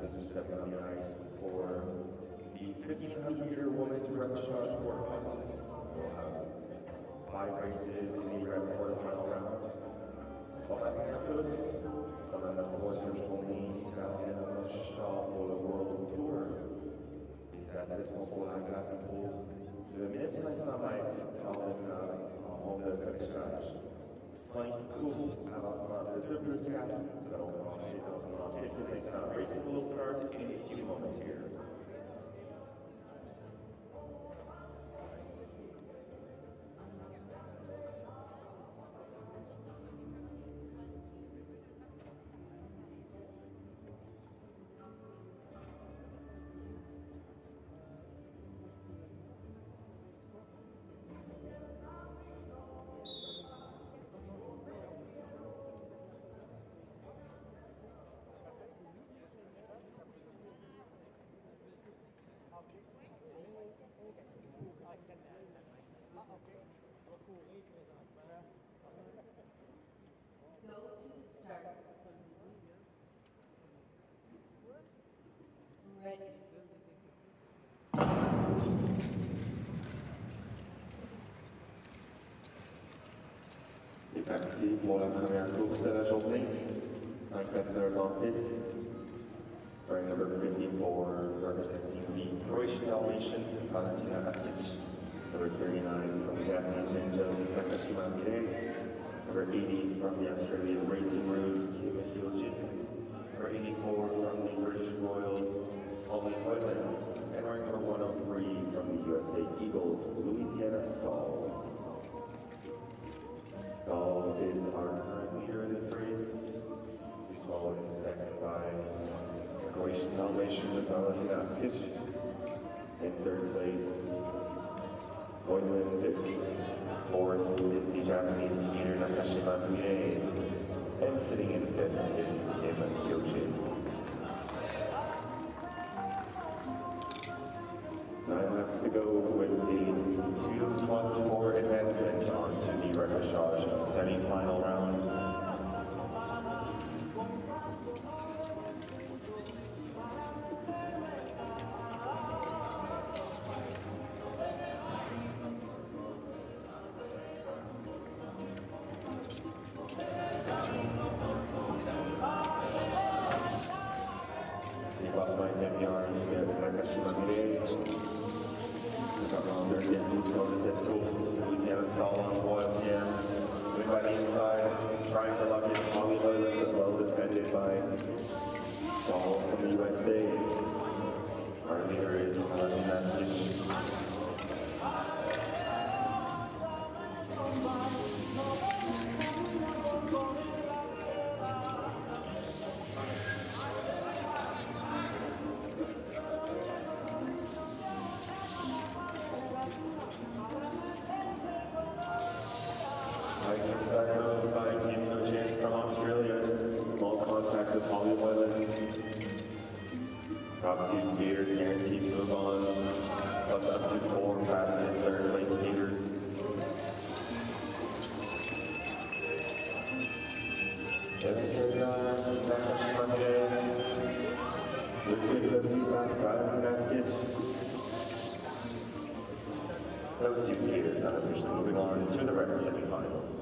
As we're stepping on the ice for the 1500-meter women's repechage quarterfinals. We'll have 5 races in the quarterfinal round. Montreal, stanno prochaine Montreal pour le World Tour. Les athlètes vont sur la glace pour le 1500 mètres quart de finale en ronde de repêchage. 5 courses à l'avancement de 2 plus 4. Nous allons commencer dans quelques instants. Racing will start in a few moments here. Go to the start. Ready. C'est parti pour la première course de la journée. 5 patineurs en piste. Wearing number 54, representing the Croatian Dalmatians, Valentina Askic. Number 39 from the Japanese Ninjas, Nakashima Mire. Number 80 from the Australian Racing Roos, Kim Hyojin. Number 84 from the British Royals, Holly Hoyland. And wearing number 103 from the USA Eagles, Louisiana Stahl. Stahl is our current leader in this race. He's followed in second by Croatian Dalmatian with Valentina Askic. In third place, Hoyland. Fourth is the Japanese skier Nakashima Mie. And sitting in fifth is Kim Hyojin. 9 laps to go with the 2+4 advancement onto the repêchage semi-final round. Louisiana Stahl on troisième. Moving by the inside, trying for luck is Holly Hoyland, but well defended by Stahl from the USA. Our leader is Valentina Askic. By Kim Hyojin from Australia. Small contact with Holly Hoyland. Top 2 skaters guaranteed to move on. Plus up to 4 fastest third place skaters. Those 2 skaters unofficially moving on to the rep semifinals.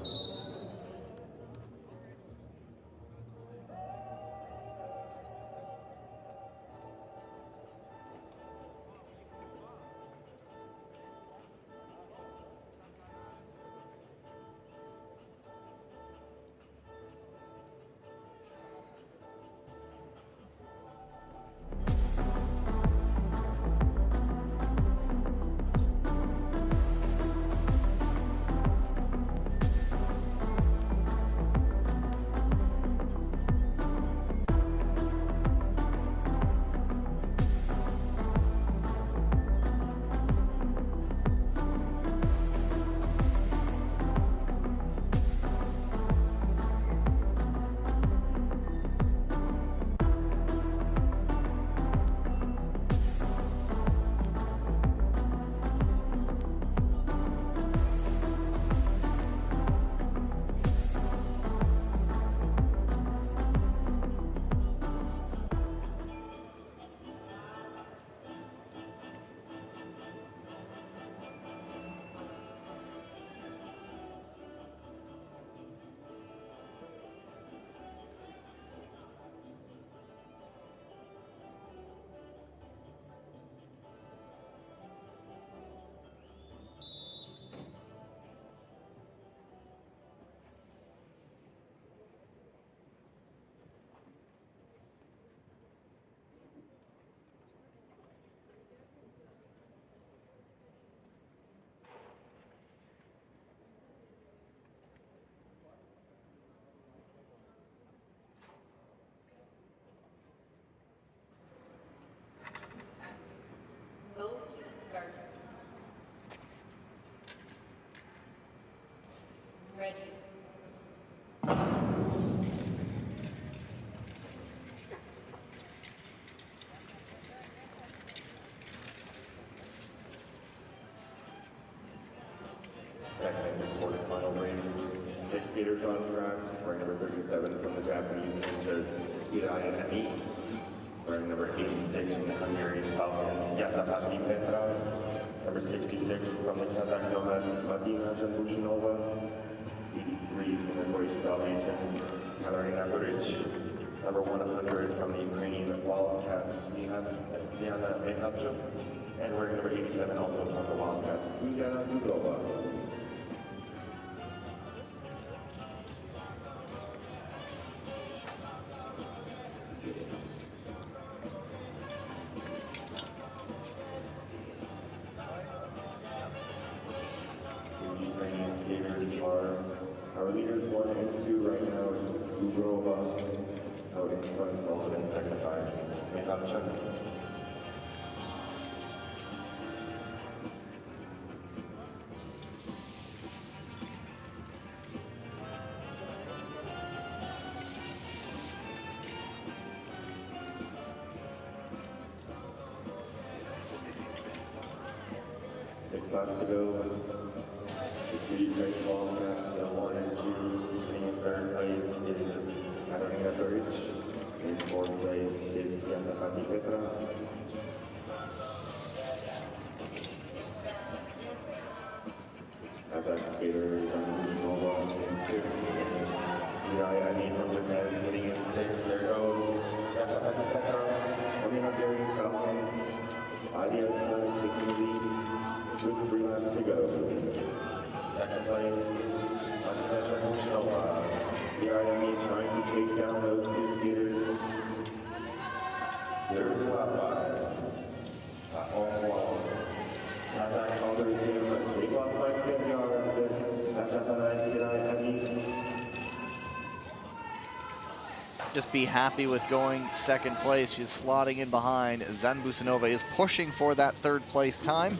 skaters on track. Wearing number 37 from the Japanese Ninjas, Hirai and Emi. Wearing number 86 from the Hungarian Falcons, Yasapati Petra. Number 66 from the Kazakh Nomads, Madina Janbushinova. 83 from the Croatian Dalmatians, Katarina Buric. Number 100 from the Ukrainian Wildcats, Diana Repechage. And wearing number 87 also from the Wildcats, Diana Dudova. Our leaders 1 and 2 right now is Ugrova out in front, followed in second by Repechage. Six laps to go. The great Wildcats, 1 and 2. In third place is Katarina Buric. In fourth place is Yasapati Petra. Kazakh skater Janbushinova in fifth. Hirai Emi from Japan sitting in sixth. There goes Yasapati Petra. From the Hungarian Falcons, Adiasa taking the lead with 3 laps to go. Second place is Janbushinova. Hirai Emi trying to chase down those 2 skaters. They're lap 5. At all walls. Kazakh holders him, but he lost Mike Stanbyar after Hirai Emi. Just be happy with going second place. She's slotting in behind. Janbushinova is pushing for that third place time.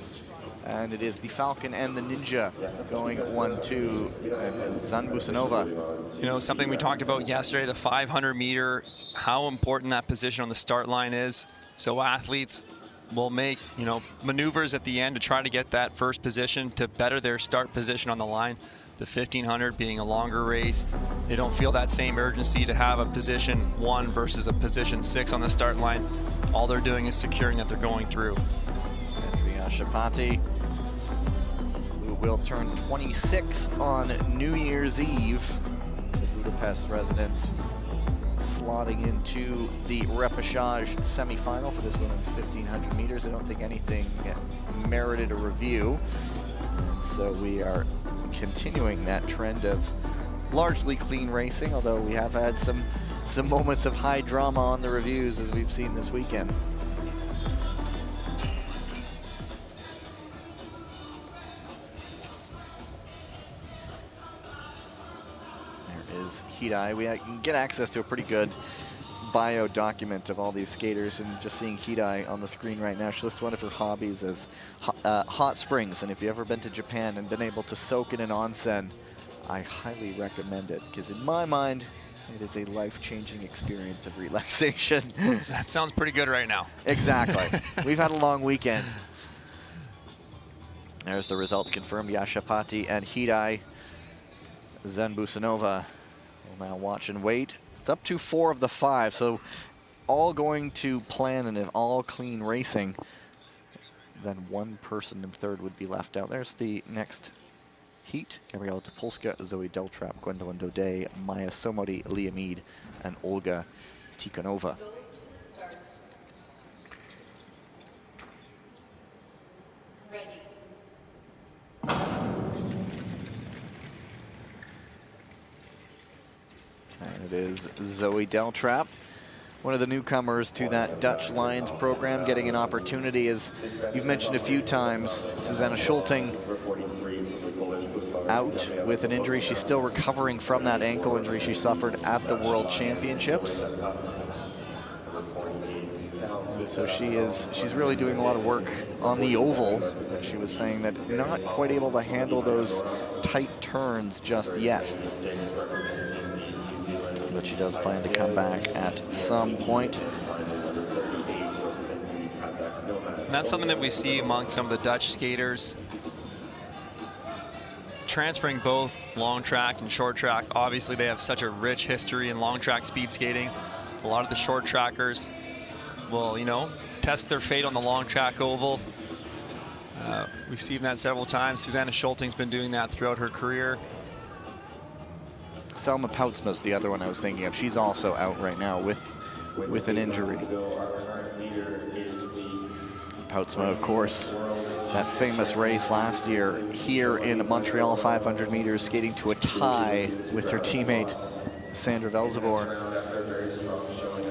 And it is the Falcon and the Ninja going 1-2, and Janbushinova. You know, something we talked about yesterday, the 500 meter, how important that position on the start line is. So athletes will make, you know, maneuvers at the end to try to get that first position to better their start position on the line. The 1500 being a longer race, they don't feel that same urgency to have a position 1 versus a position 6 on the start line. All they're doing is securing that they're going through. Shapati, who will turn 26 on New Year's Eve, the Budapest resident, slotting into the repêchage semifinal for this women's 1500 meters. I don't think anything merited a review. So we are continuing that trend of largely clean racing, although we have had some moments of high drama on the reviews as we've seen this weekend. Hirai. We can get access to a pretty good bio document of all these skaters, and just seeing Hirai on the screen right now, she lists one of her hobbies as hot springs. And if you've ever been to Japan and been able to soak in an onsen, I highly recommend it, because in my mind, it is a life-changing experience of relaxation. That sounds pretty good right now. Exactly. We've had a long weekend. There's the results confirmed. Yashapati and Hirai. Janbushinova will now watch and wait. It's up to 4 of the 5, so all going to plan, and if all clean racing, then one person in third would be left out. There's the next heat. Gabriela Topolska, Zoe Deltrap, Gwendolyn Dode, Maya Somodi, Liamid, and Olga Tikhonova. And it is Zoe Deltrap, one of the newcomers to that Dutch Lions program, getting an opportunity. As you've mentioned a few times, Susanna Schulting out with an injury. She's still recovering from that ankle injury she suffered at the World Championships. So she's really doing a lot of work on the oval. She was saying that not quite able to handle those tight turns just yet. But she does plan to come back at some point. And that's something that we see among some of the Dutch skaters. transferring both long track and short track. Obviously, they have such a rich history in long track speed skating. A lot of the short trackers will, you know, test their fate on the long track oval. We've seen that several times. Susanna Schulting's been doing that throughout her career. Selma Poutsma's the other one I was thinking of. She's also out right now with an injury. Poutsma, of course, that famous race last year here in Montreal, 500 meters, skating to a tie with her teammate Sandra Velzebor.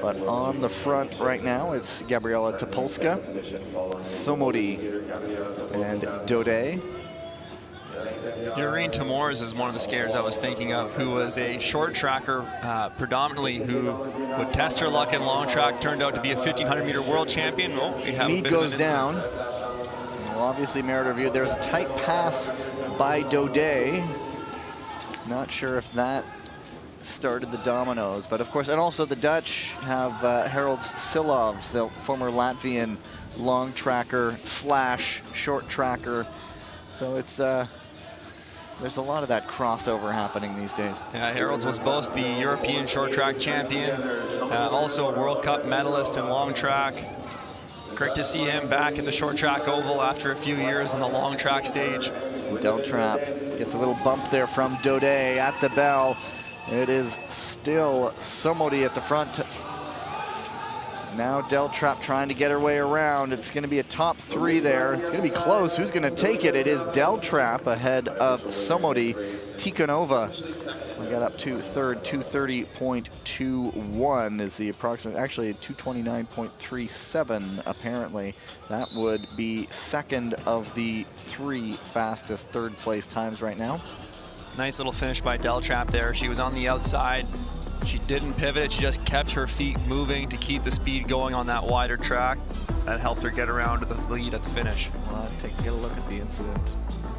But on the front right now, it's Gabriela Topolska, Somodi, and Daudet. Irene Tamors is one of the skaters I was thinking of, who was a short tracker predominantly, who would test her luck in long track, turned out to be a 1,500-meter world champion. Oh, we have Mead goes down. Well, obviously, merit review. There's a tight pass by Daudet. Not sure if that started the dominoes, but of course, and also the Dutch have Harold Silovs, the former Latvian long tracker slash short tracker. So it's there's a lot of that crossover happening these days. Yeah, Harold's was both the European short track champion, also a World Cup medalist in long track. Great to see him back at the short track oval after a few years on the long track stage. Deltrap gets a little bump there from Daudet at the bell. It is still Somodi at the front. Now Deltrap trying to get her way around. It's going to be a top three there. It's going to be close. Who's going to take it? It is Deltrap ahead of Somodi. Tikhonova, we got up to third. 230.21 is the approximate. Actually, 229.37 apparently. That would be second of the three fastest third place times right now. Nice little finish by Deltrap there. She was on the outside. She didn't pivot, she just kept her feet moving to keep the speed going on that wider track. That helped her get around to the lead at the finish. Well, get a look at the incident,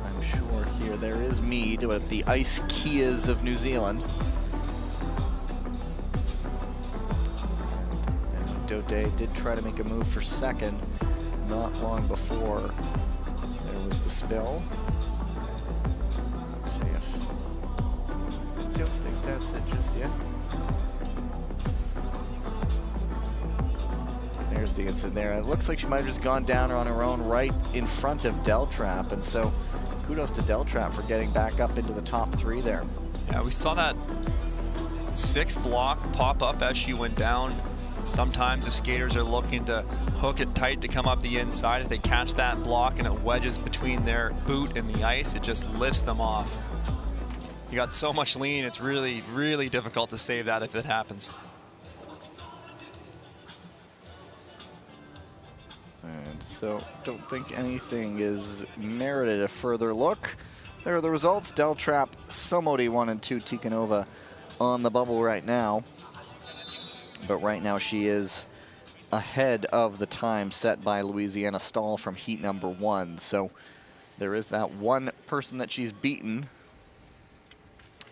I'm sure here. There is Mead with the Ice Kias of New Zealand. And Daudet did try to make a move for second not long before there was the spill. Let's see if... I don't think that's it just yet. There's the incident there. It looks like she might have just gone down on her own right in front of Deltrap, and so kudos to Deltrap for getting back up into the top three there. Yeah, we saw that sixth block pop up as she went down. Sometimes if skaters are looking to hook it tight to come up the inside, if they catch that block and it wedges between their boot and the ice, it just lifts them off. You got so much lean, it's really, really difficult to save that if it happens. And so don't think anything is merited a further look. There are the results. Deltrap, Somodi 1 and 2, Tikhonova on the bubble right now. But right now she is ahead of the time set by Louisiana Stahl from heat number 1. So there is that one person that she's beaten.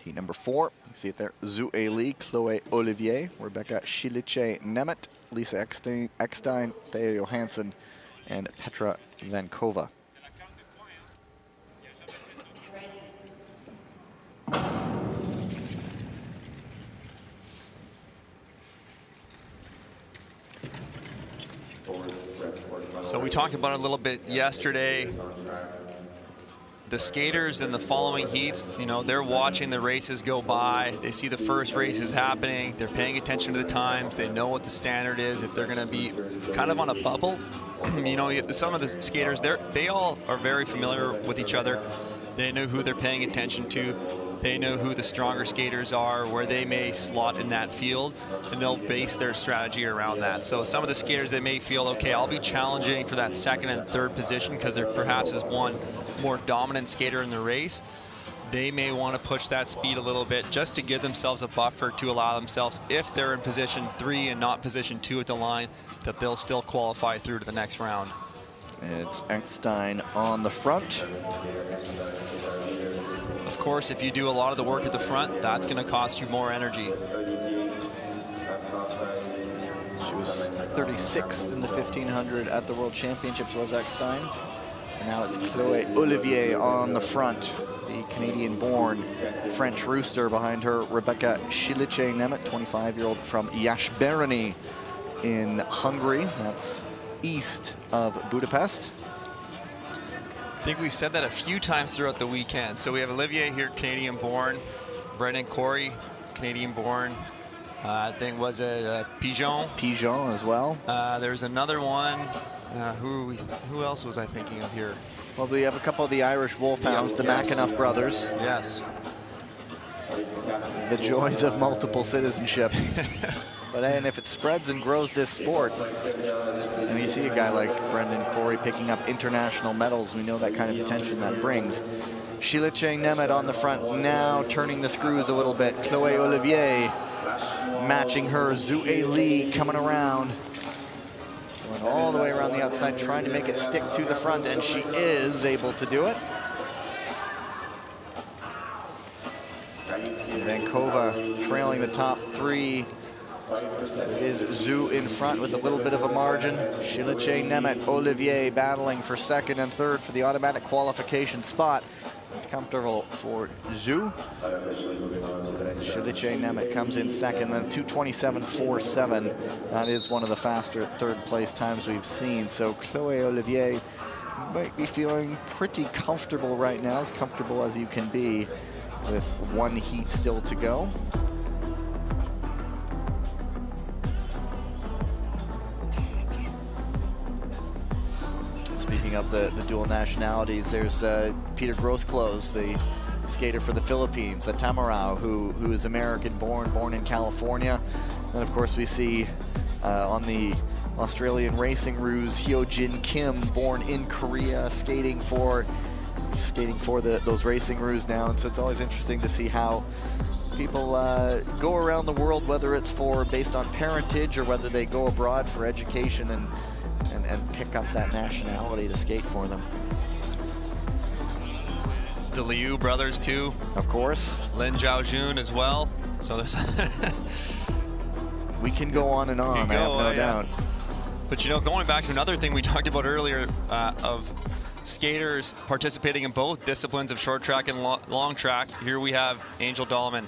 Heat number 4, you see it there, Zhu Li, Chloe Olivier, Rebecca Shilice Nemeth, Lisa Eckstein, Thea Johansson, and Petra Vankova. So we talked about it a little bit yesterday. The skaters in the following heats, you know, they're watching the races go by. They see the first races happening. They're paying attention to the times. They know what the standard is. If they're going to be kind of on a bubble, you know, some of the skaters, they all are very familiar with each other. They know who they're paying attention to. They know who the stronger skaters are, where they may slot in that field, and they'll base their strategy around that. So some of the skaters, they may feel, okay, I'll be challenging for that second and third position because there perhaps is one more dominant skater in the race. They may want to push that speed a little bit just to give themselves a buffer to allow themselves, if they're in position 3 and not position 2 at the line, that they'll still qualify through to the next round. It's Eckstein on the front. Of course, if you do a lot of the work at the front, that's going to cost you more energy. She was 36th in the 1500 at the World Championships, was Eckstein. And now it's Chloe Olivier on the front. the Canadian-born French rooster behind her, Rebecca Silice-Nemeth, 25-year-old from Jászberény in Hungary. That's east of Budapest. I think we said that a few times throughout the weekend. So we have Olivier here, Canadian-born. Brendan Corey, Canadian-born. I think was it Pigeon? Pigeon as well. There's another one. Who else was I thinking of here? Well, we have a couple of the Irish Wolfhounds, the McAnuff brothers. Yes. The joys of multiple citizenship. But and if it spreads and grows this sport, and you see a guy like Brendan Corey picking up international medals, we know that kind of attention that brings. Silice-Nemeth on the front now, turning the screws a little bit. Chloé Olivier matching her. Zue Li coming around. Going all the way around the outside, trying to make it stick to the front, and she is able to do it. Vankova trailing the top three. It is Zhu in front with a little bit of a margin. Silice-Nemeth, Olivier battling for second and third for the automatic qualification spot. It's comfortable for Zhu. Silice-Nemeth comes in second, then 2:27.47. That is one of the faster third place times we've seen. So Chloé Olivier might be feeling pretty comfortable right now, as comfortable as you can be with one heat still to go. Speaking of the dual nationalities, there's Peter Grosclose, the skater for the Philippines, the Tamarao, who is American-born, born in California. And of course we see on the Australian racing ruse, Hyojin Kim, born in Korea, skating for those racing ruse now. And so it's always interesting to see how people go around the world, whether it's based on parentage or whether they go abroad for education and pick up that nationality to skate for them. The Liu brothers too. Of course. Lin Zhaojun as well. So there's we can go on and on, I have no doubt. But you know, going back to another thing we talked about earlier of skaters participating in both disciplines of short track and long track, here we have Angel Dahlman.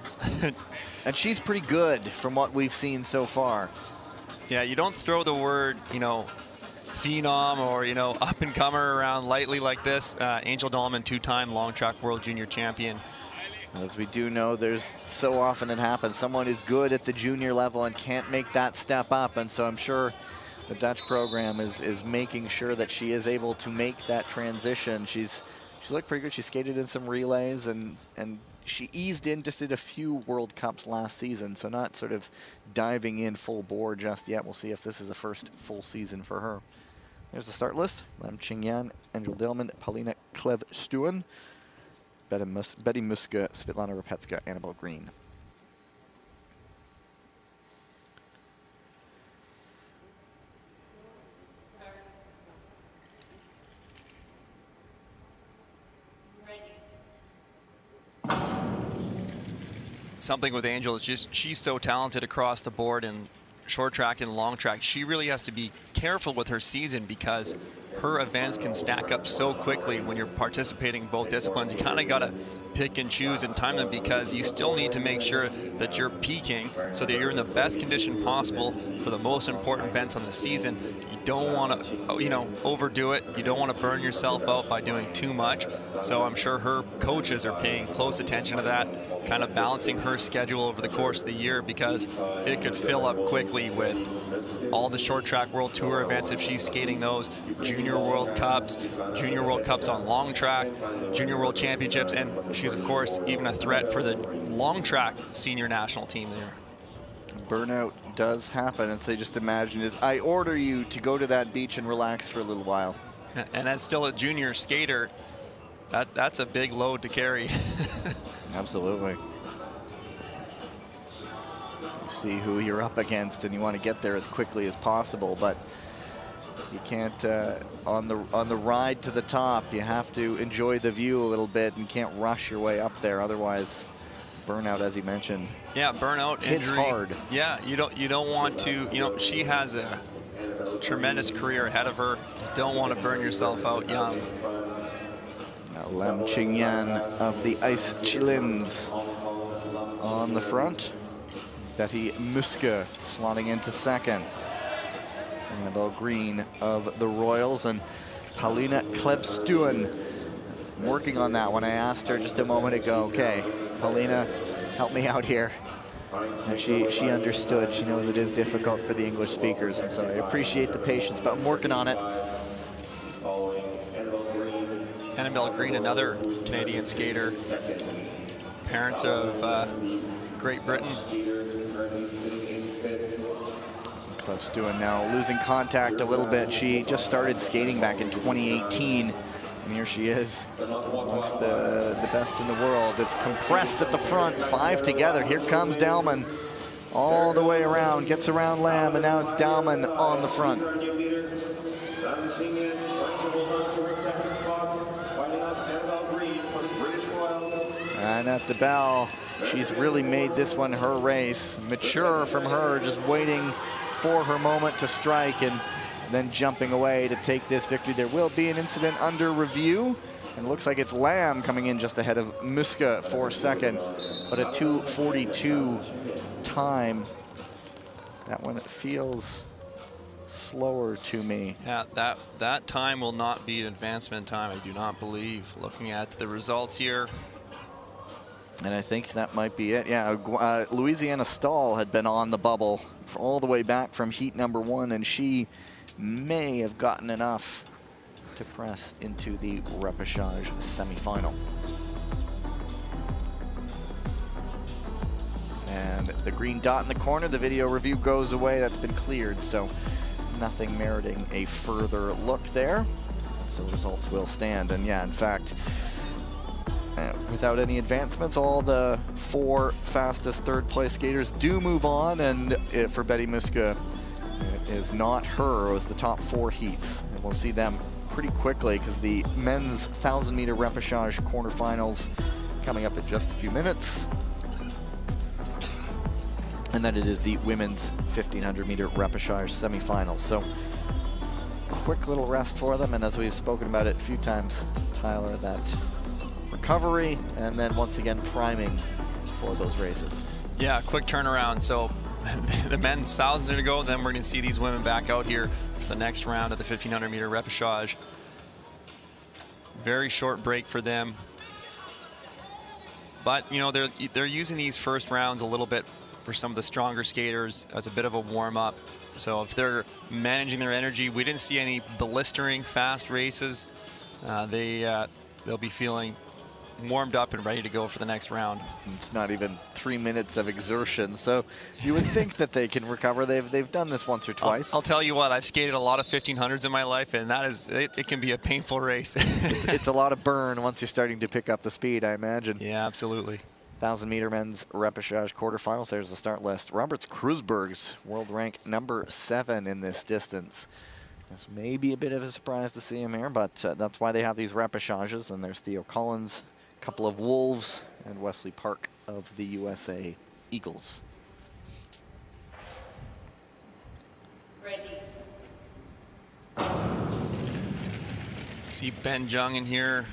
And she's pretty good from what we've seen so far. Yeah, you don't throw the word, you know, phenom or, you know, up-and-comer around lightly like this. Angel Dahlman, two-time long track world junior champion. As we do know, there's so often it happens. Someone is good at the junior level and can't make that step up. And so I'm sure the Dutch program is making sure that she is able to make that transition. She's looked pretty good. She skated in some relays and she eased in, just did a few World Cups last season, so not sort of diving in full bore just yet. We'll see if this is the first full season for her. There's the start list. Lam Qingyan, Angel Dahlman, Paulina Klev-Stuen, Betty Muska, Svetlana Repetska, Annabelle Green. Something with Angel is just she's so talented across the board in short track and long track. She really has to be careful with her season because her events can stack up so quickly when you're participating in both disciplines. You kind of got to pick and choose and time them because you still need to make sure that you're peaking so that you're in the best condition possible for the most important events on the season. You don't want to, you know, overdo it. You don't want to burn yourself out by doing too much. So I'm sure her coaches are paying close attention to that, kind of balancing her schedule over the course of the year because it could fill up quickly with all the short track world tour events if she's skating those, junior world cups on long track, junior world championships, and she's of course even a threat for the long track senior national team there. Burnout does happen, and so just imagine is I order you to go to that beach and relax for a little while. And as still a junior skater, that's a big load to carry. Absolutely. You see who you're up against and you want to get there as quickly as possible, but you can't on the ride to the top, you have to enjoy the view a little bit and can't rush your way up there, otherwise burnout, as you mentioned. Yeah, burnout, injury. It's hard. Yeah, you don't want to, you know, she has a tremendous career ahead of her. You don't want to burn yourself out young. Now, Lam Qingyan of the Ice Chilins on the front. Betty Muska slotting into second. Annabelle Green of the Royals and Paulina Klebstuen working on that one. I asked her just a moment ago, okay, Paulina, help me out here. And she understood. She knows it is difficult for the English speakers, and so I appreciate the patience, but I'm working on it. Annabelle Green, another Canadian skater, parents of Great Britain. Klebstuen now losing contact a little bit. She just started skating back in 2018. And here she is, amongst the best in the world. It's compressed at the front, 5 together. Here comes Dowman all the way around, gets around Lamb, and now it's Dowman on the front. And at the bell, she's really made this one her race. Mature from her, just waiting for her moment to strike and then jumping away to take this victory. There will be an incident under review, and it looks like it's Lamb coming in just ahead of Muska for second, but a 2:42 time. That one feels slower to me. Yeah, that time will not be an advancement time, I do not believe, looking at the results here. And I think that might be it. Yeah, Louisiana Stahl had been on the bubble all the way back from heat number 1, and she may have gotten enough to press into the repêchage semifinal. And the green dot in the corner, the video review goes away. That's been cleared, so nothing meriting a further look there. So results will stand. And yeah, in fact, without any advancements, all the 4 fastest third-place skaters do move on, and for Betty Muska, it is not her. It was the top 4 heats, and we'll see them pretty quickly because the men's 1,000-meter repêchage quarterfinals coming up in just a few minutes, and then it is the women's 1,500-meter repêchage semifinals. So quick little rest for them, and as we've spoken about it a few times, Tyler, that recovery, and then once again priming for those races. Yeah, quick turnaround. So the men's 1,000 to go, then we're going to see these women back out here for the next round of the 1,500-meter repêchage. Very short break for them. But, you know, they're using these first rounds a little bit for some of the stronger skaters as a bit of a warm-up. So if they're managing their energy, we didn't see any blistering fast races. They'll be feeling warmed up and ready to go for the next round. It's not even 3 minutes of exertion, so you would think that they can recover. They've done this once or twice. I'll tell you what, I've skated a lot of 1500s in my life, and that is it can be a painful race. It's a lot of burn once you're starting to pick up the speed, I imagine. Yeah, absolutely. 1,000-meter men's repêchage quarterfinals. There's the start list. Roberts Kreuzberg's world rank number 7 in this distance. This may be a bit of a surprise to see him here, but that's why they have these repêchages. And there's Theo Collins, a couple of Wolves, and Wesley Park of the USA Eagles. Ready. See Ben Jung in here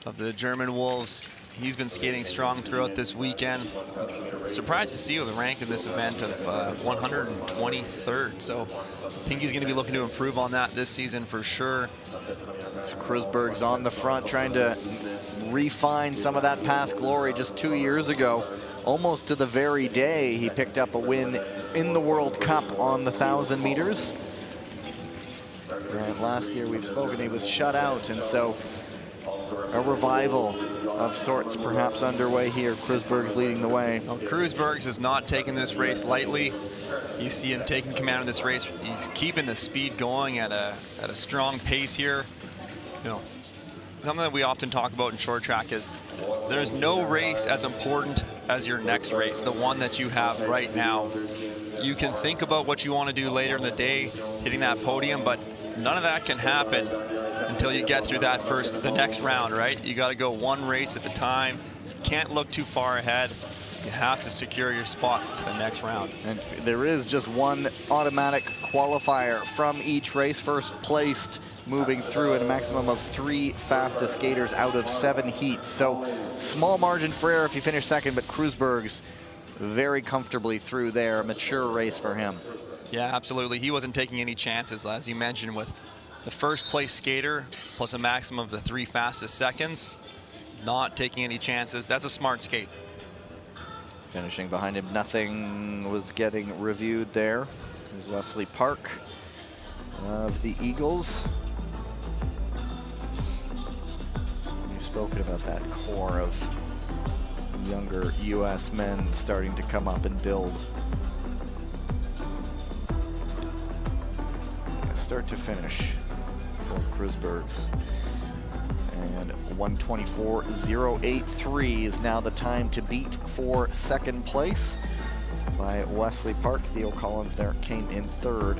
of the German Wolves. He's been skating strong throughout this weekend. Surprised to see the rank in this event of 123rd. So I think he's going to be looking to improve on that this season for sure. So Kreuzberg's on the front trying to refine some of that past glory. Just 2 years ago, almost to the very day, he picked up a win in the World Cup on the 1,000 meters. And last year we've spoken, he was shut out, and so a revival of sorts perhaps underway here. Kreuzberg's leading the way. Well, Kreuzberg's has not taken this race lightly. You see him taking command of this race. He's keeping the speed going at a strong pace here. You know, something that we often talk about in short track is there's no race as important as your next race, the one that you have right now. You can think about what you want to do later in the day, hitting that podium, but none of that can happen until you get through the next round, right? You got to go one race at a time. You can't look too far ahead. You have to secure your spot to the next round. And there is just one automatic qualifier from each race. First placed moving through at a maximum of 3 fastest skaters out of 7 heats. So small margin for error if you finish second, but Kreuzberg's very comfortably through there. A mature race for him. Yeah, absolutely. He wasn't taking any chances, as you mentioned, with the first place skater plus a maximum of the 3 fastest seconds. Not taking any chances. That's a smart skate. Finishing behind him, nothing was getting reviewed there. There's Wesley Park of the Eagles. We've spoken about that core of younger U.S. men starting to come up and build. Start to finish for Kreuzberg's. And 1:24.083 is now the time to beat for second place by Wesley Park. Theo Collins there came in third,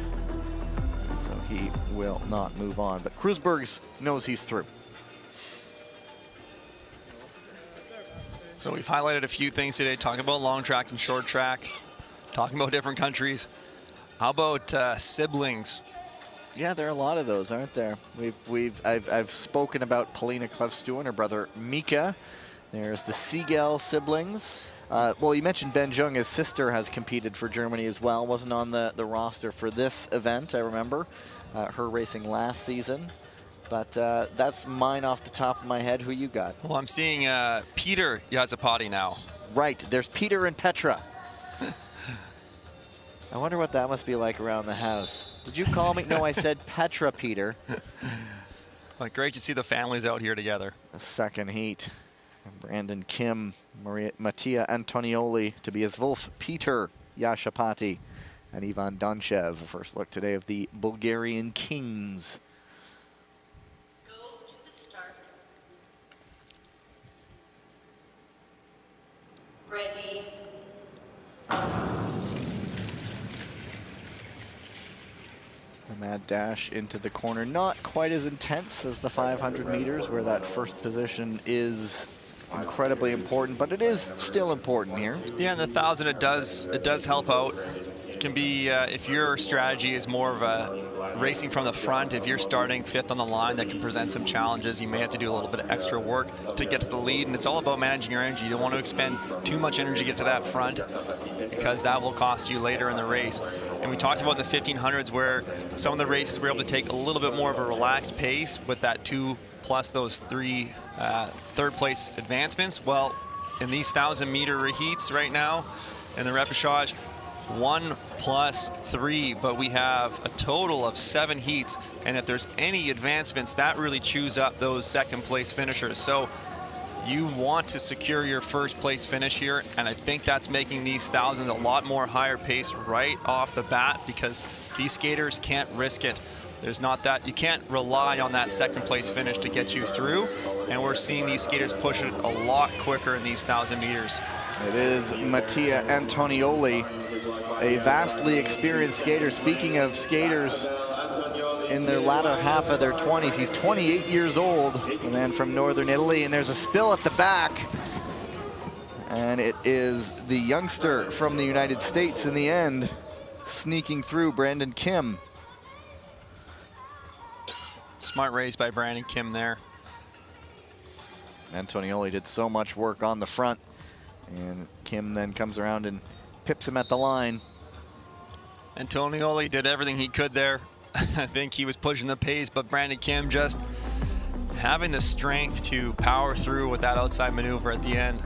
so he will not move on. But Kreuzberg's knows he's through. So we've highlighted a few things today, talking about long track and short track, talking about different countries. How about siblings? Yeah, there are a lot of those, aren't there? I've spoken about Polina Klevstu and her brother Mika. There's the Siegel siblings. Well, you mentioned Ben Jung. His sister has competed for Germany as well. Wasn't on the roster for this event, I remember. Her racing last season. But that's mine off the top of my head. Who you got? Well, I'm seeing Peter Yazapati now. Right, there's Peter and Petra. I wonder what that must be like around the house. Did you call me? No, I said Petra, Peter. Well, great to see the families out here together. The second heat. Brandon Kim, Mattia Antonioli to be his Wolf, Peter Yashapati, and Ivan Donchev. First look today of the Bulgarian Kings. Go to the start. Ready. A mad dash into the corner, not quite as intense as the 500 meters, where that first position is incredibly important, but it is still important here. Yeah, in the 1,000 it does help out. It can be if your strategy is more of a racing from the front, if you're starting 5th on the line, that can present some challenges. You may have to do a little bit of extra work to get to the lead, and it's all about managing your energy. You don't want to expend too much energy to get to that front, because that will cost you later in the race. And we talked about the 1500s, where some of the races were able to take a little bit more of a relaxed pace with that 2 plus those 3 third place advancements. Well, in these 1,000-meter heats right now in the repêchage, 1 plus 3, but we have a total of 7 heats, and if there's any advancements, that really chews up those second place finishers. So you want to secure your first place finish here, and I think that's making these 1,000s a lot more higher pace right off the bat, because these skaters can't risk it. There's not that, you can't rely on that second place finish to get you through, and we're seeing these skaters push it a lot quicker in these 1,000 meters. It is Mattia Antonioli, a vastly experienced skater. Speaking of skaters in their latter half of their 20s, he's 28 years old, a man from Northern Italy, and there's a spill at the back. And it is the youngster from the United States in the end, sneaking through, Brandon Kim. Smart race by Brandon Kim there. Antonioli did so much work on the front, and Kim then comes around and pips him at the line. Antonioli did everything he could there. I think he was pushing the pace, but Brandon Kim just having the strength to power through with that outside maneuver at the end.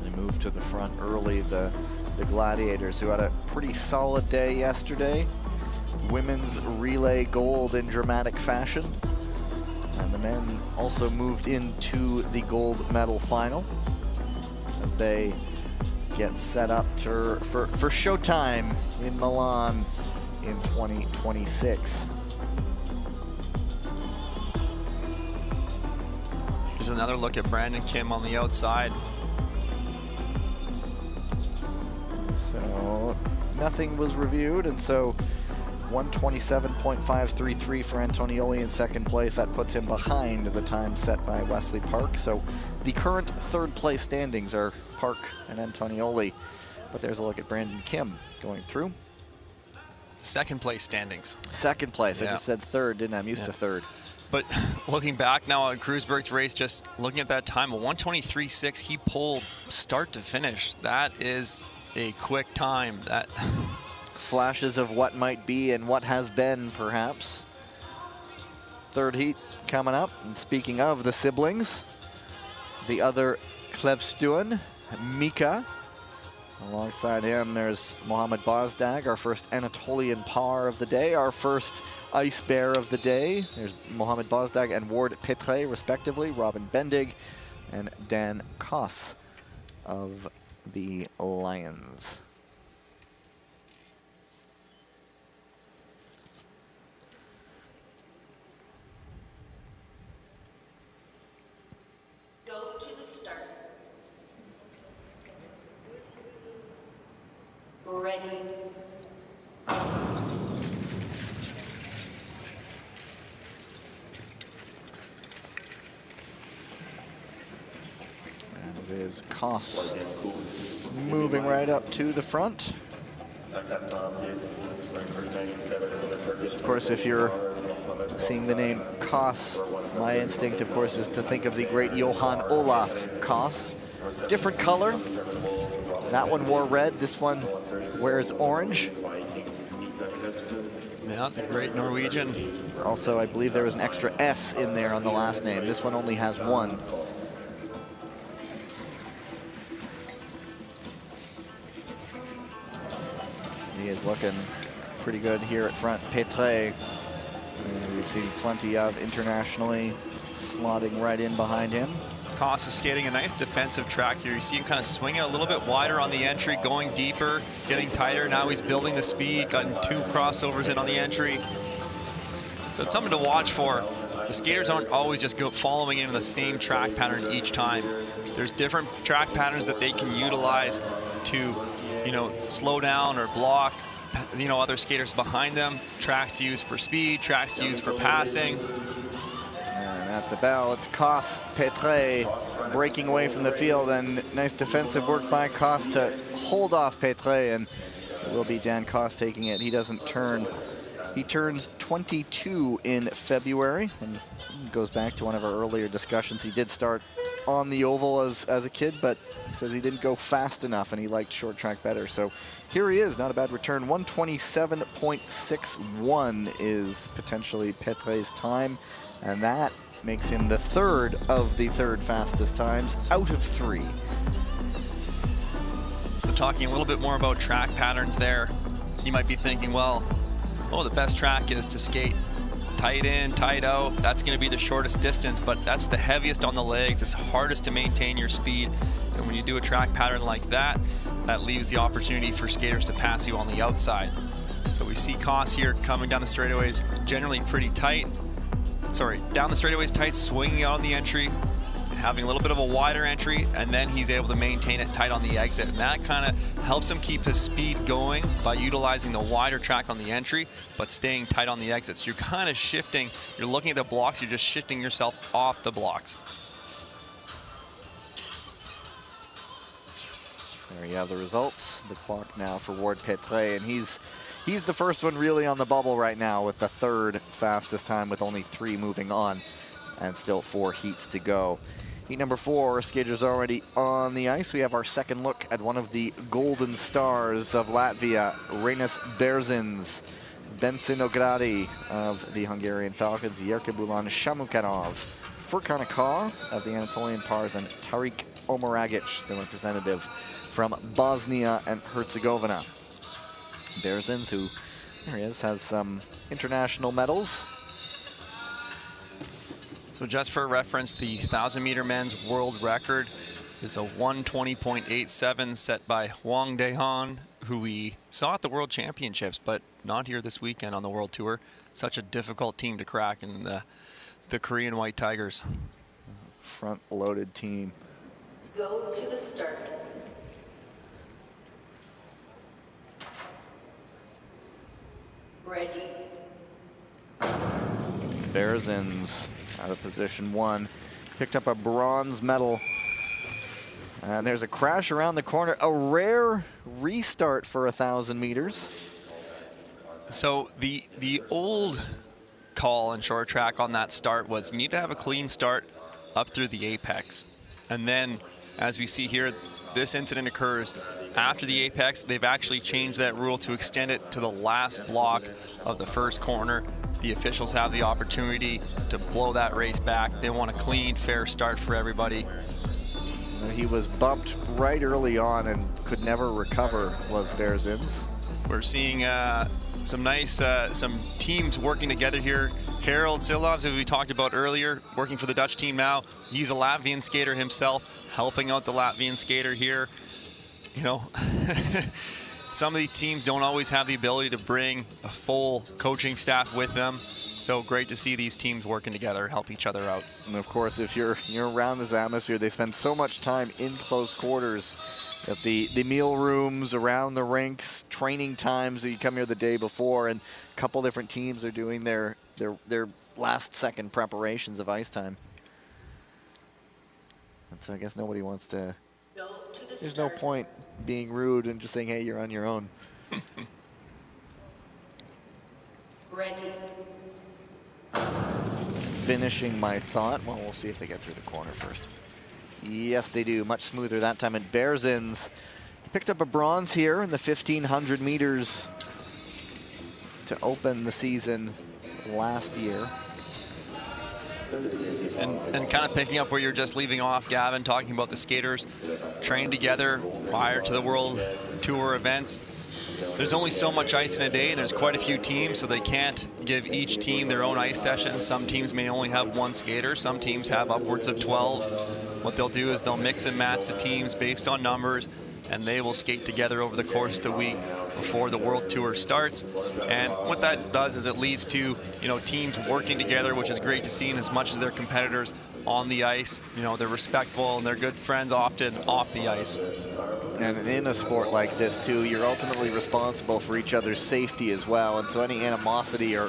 They moved to the front early, the Gladiators, who had a pretty solid day yesterday. Women's relay gold in dramatic fashion. And the men also moved into the gold medal final as they get set up for showtime in Milan in 2026. Here's another look at Brandon Kim on the outside. So nothing was reviewed, and so 1:27.533 for Antonioli in second place. That puts him behind the time set by Wesley Park. So the current third place standings are Park and Antonioli. But there's a look at Brandon Kim going through. second place standings. Second place. I Yeah. just said third, didn't I? I'm used to third. But looking back now on Kreuzberg's race, just looking at that time, a 1:23.6, he pulled start to finish. That is a quick time. That Flashes of what might be and what has been, perhaps. Third heat coming up. And speaking of the siblings, the other Klevstuen, Mika. Alongside him, there's Mohamed Bozdag, our first Anatolian par of the day, our first Ice Bear of the day. There's Mohamed Bozdag and Ward Petre, respectively, Robin Bendig and Dan Koss of the Lions. Go to the start. Ready. And it is Koss moving right up to the front. Of course, if you're seeing the name Koss, my instinct, of course, is to think of the great Johan Olaf Koss. Different color. That one wore red. This one wears orange. Yeah, the great Norwegian. Also, I believe there was an extra S in there on the last name. This one only has one. He is looking pretty good here at front. Petre, we've seen plenty of internationally, slotting right in behind him. Koss is skating a nice defensive track here. You see him kind of swinging a little bit wider on the entry, going deeper, getting tighter. Now he's building the speed, gotten 2 crossovers in on the entry. So it's something to watch for. The skaters aren't always just following into the same track pattern each time. There's different track patterns that they can utilize to, you know, slow down or block, you know, other skaters behind them. Tracks to use for speed, tracks to use for passing. And at the bell, it's Koss Petre breaking away from the field, and nice defensive work by Koss to hold off Petre, and it will be Dan Koss taking it. He doesn't turn. He turns 22 in February, and goes back to one of our earlier discussions. He did start on the oval as a kid, but he says he didn't go fast enough and he liked short track better. So here he is, not a bad return. 127.61 is potentially Petre's time, and that makes him the third of the third fastest times out of 3. So talking a little bit more about track patterns there, you might be thinking, well, the best track is to skate tight in, tight out. That's going to be the shortest distance, but that's the heaviest on the legs. It's hardest to maintain your speed. And when you do a track pattern like that, that leaves the opportunity for skaters to pass you on the outside. So we see Koss here coming down the straightaways, generally pretty tight. Sorry, down the straightaways tight, swinging out on the entry, having a little bit of a wider entry, and then he's able to maintain it tight on the exit. And that kind of helps him keep his speed going by utilizing the wider track on the entry, but staying tight on the exit. So you're kind of shifting, you're looking at the blocks, you're just shifting yourself off the blocks. There you have the results. The clock now for Ward Petre, and he's the first one really on the bubble right now with the third fastest time with only 3 moving on and still 4 heats to go. Heat number 4, skaters already on the ice. We have our second look at one of the golden stars of Latvia, Reinas Berzins, Benson Ogradi of the Hungarian Falcons, Jerkebulan Shamukanov, Furkan Akar of the Anatolian Pars, and Tarik Omeragic, the representative from Bosnia and Herzegovina. Berzins, who, there he is, has some international medals. So just for reference, the 1,000-meter men's world record is a 1:20.87 set by Hwang Dae-han, who we saw at the World Championships, but not here this weekend on the World Tour. Such a difficult team to crack in the Korean White Tigers. Front-loaded team. Go to the start. Ready. Berzins out of position 1, picked up a bronze medal. And there's a crash around the corner, a rare restart for 1,000 meters. So the old call in short track on that start was you need to have a clean start up through the apex. And then, as we see here, this incident occurs after the apex. They've actually changed that rule to extend it to the last block of the first corner. The officials have the opportunity to blow that race back. They want a clean, fair start for everybody. He was bumped right early on and could never recover, was Berzins. We're seeing some teams working together here. Harold Silovs, as we talked about earlier, working for the Dutch team now. He's a Latvian skater himself, helping out the Latvian skater here. You know, some of these teams don't always have the ability to bring a full coaching staff with them. So great to see these teams working together, help each other out. And of course, if you're around this atmosphere, they spend so much time in close quarters at the meal rooms, around the rinks, training times. So you come here the day before, and a couple different teams are doing their last second preparations of ice time. And so I guess nobody wants to. There's no point being rude and just saying, hey, you're on your own. Ready. Finishing my thought. Well, we'll see if they get through the corner first. Yes, they do. Much smoother that time. And Berzins picked up a bronze here in the 1,500 meters to open the season last year. And kind of picking up where you're just leaving off, Gavin, talking about the skaters trained together prior to the World Tour events. There's only so much ice in a day, and there's quite a few teams, so they can't give each team their own ice session. Some teams may only have one skater. Some teams have upwards of 12. What they'll do is they'll mix and match the teams based on numbers, and they will skate together over the course of the week before the World Tour starts. And what that does is it leads to, you know, teams working together, which is great to see. And as much as their competitors on the ice, you know, they're respectful and they're good friends often off the ice. And in a sport like this too, you're ultimately responsible for each other's safety as well. And so any animosity or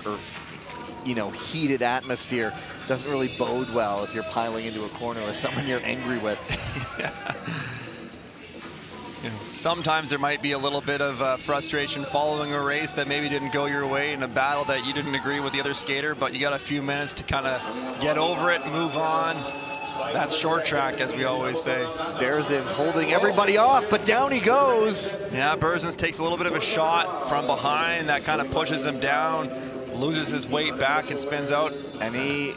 you know, heated atmosphere doesn't really bode well if you're piling into a corner with someone you're angry with. Yeah. You know, sometimes there might be a little bit of frustration following a race that maybe didn't go your way, in a battle that you didn't agree with the other skater, but you got a few minutes to kind of get over it, move on. That's short track, as we always say. Berzins holding everybody off, but down he goes. Yeah, Berzins takes a little bit of a shot from behind that kind of pushes him down, loses his weight back and spins out. And he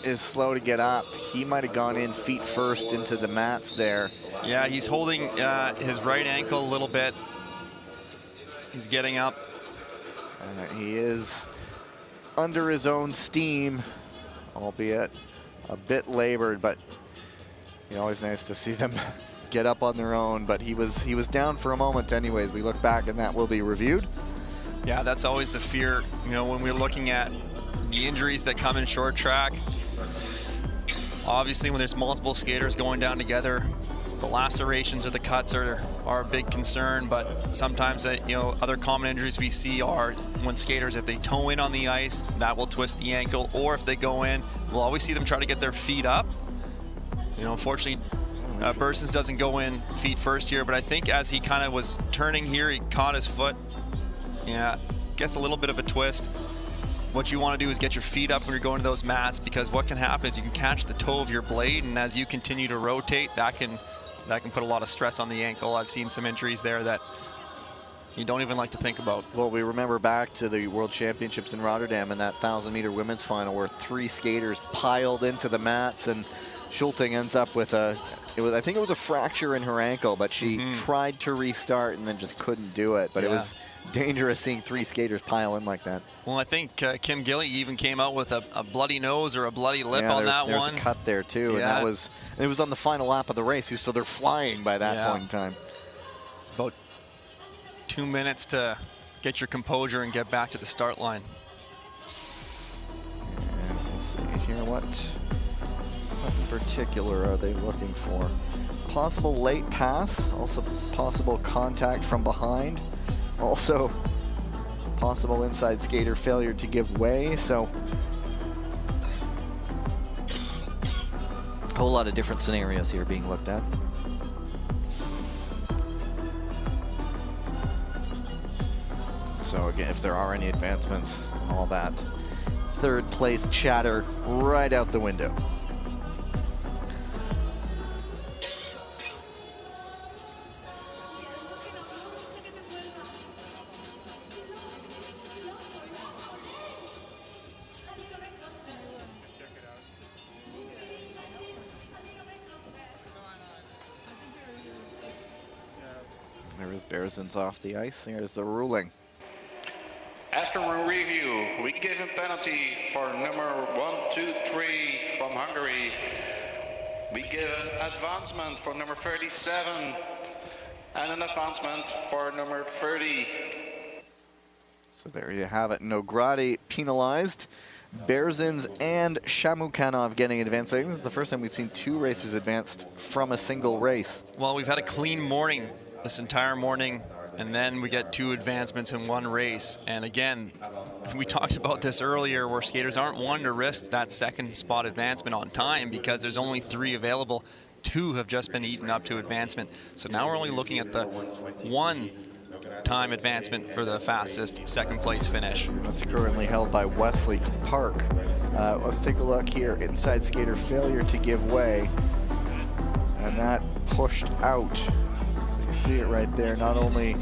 is slow to get up. He might have gone in feet first into the mats there. Yeah, he's holding his right ankle a little bit. He's getting up. He is under his own steam, albeit a bit labored, but you know, always nice to see them get up on their own. But he was down for a moment anyways. We look back and that will be reviewed. Yeah, that's always the fear, you know, when we're looking at the injuries that come in short track. Obviously, when there's multiple skaters going down together, the lacerations or the cuts are a big concern, but sometimes, you know, other common injuries we see are when skaters, if they toe in on the ice, that will twist the ankle, or if they go in, we'll always see them try to get their feet up. You know, unfortunately, Berzins doesn't go in feet first here, but I think as he kind of was turning here, he caught his foot. Yeah, gets a little bit of a twist. What you want to do is get your feet up when you're going to those mats, because what can happen is you can catch the toe of your blade, and as you continue to rotate, that can put a lot of stress on the ankle. I've seen some injuries there that you don't even like to think about. Well, we remember back to the World Championships in Rotterdam and that 1,000-meter women's final where 3 skaters piled into the mats, and Schulting ends up with I think it was a fracture in her ankle, but she tried to restart and then just couldn't do it. But it was dangerous seeing 3 skaters pile in like that. Well, I think Kim Gilly even came out with a bloody nose or a bloody lip on that one. There's a cut there too, and it was on the final lap of the race, so they're flying by that point in time. About 2 minutes to get your composure and get back to the start line. And we'll see here what in particular are they looking for. Possible late pass, also possible contact from behind, also possible inside skater failure to give way. So a whole lot of different scenarios here being looked at. So again, if there are any advancements, all that third place chatter right out the window. There is Berezins off the ice. Here's the ruling. After a review, we give a penalty for number 123 from Hungary. We give an advancement for number 37 and an advancement for number 30. So there you have it. Nogrady penalized. Berezins and Shamukanov getting advanced. I think this is the first time we've seen two racers advanced from a single race. Well, we've had a clean morning this entire morning, and then we get two advancements in one race. And again, we talked about this earlier, where skaters aren't one to risk that second spot advancement on time because there's only 3 available. 2 have just been eaten up to advancement. So now we're only looking at the 1 time advancement for the fastest second place finish. That's currently held by Wesley Park. Let's take a look here. Inside skater failure to give way, and that pushed out. You see it right there. Not only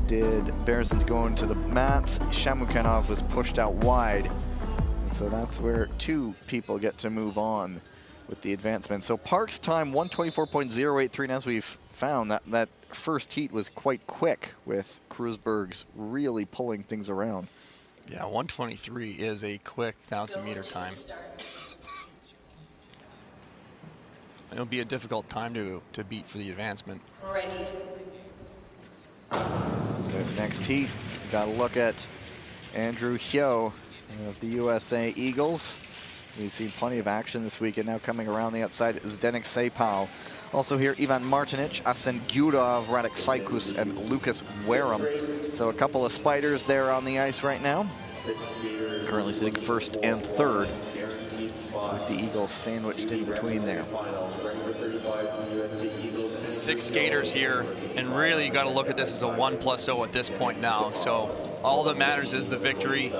did Berezins go into the mats, Shamukanov was pushed out wide. And so that's where 2 people get to move on with the advancement. So Park's time 124.083, and as we've found, that first heat was quite quick, with Kreuzberg's really pulling things around. Yeah, 123 is a quick 1,000-meter time. It'll be a difficult time to beat for the advancement. Ready. This next heat, got to look at Andrew Hyo of the USA Eagles. We've seen plenty of action this weekend. Now coming around the outside, Zdenek Sepal. Also here, Ivan Martinic, Asen Gudov, Radek Fajkus, and Lucas Wareham. So a couple of spiders there on the ice right now. Currently sitting first and third, with the Eagles sandwiched in between there. 6 skaters here, and really you got to look at this as a 1+0 at this point now. So all that matters is the victory.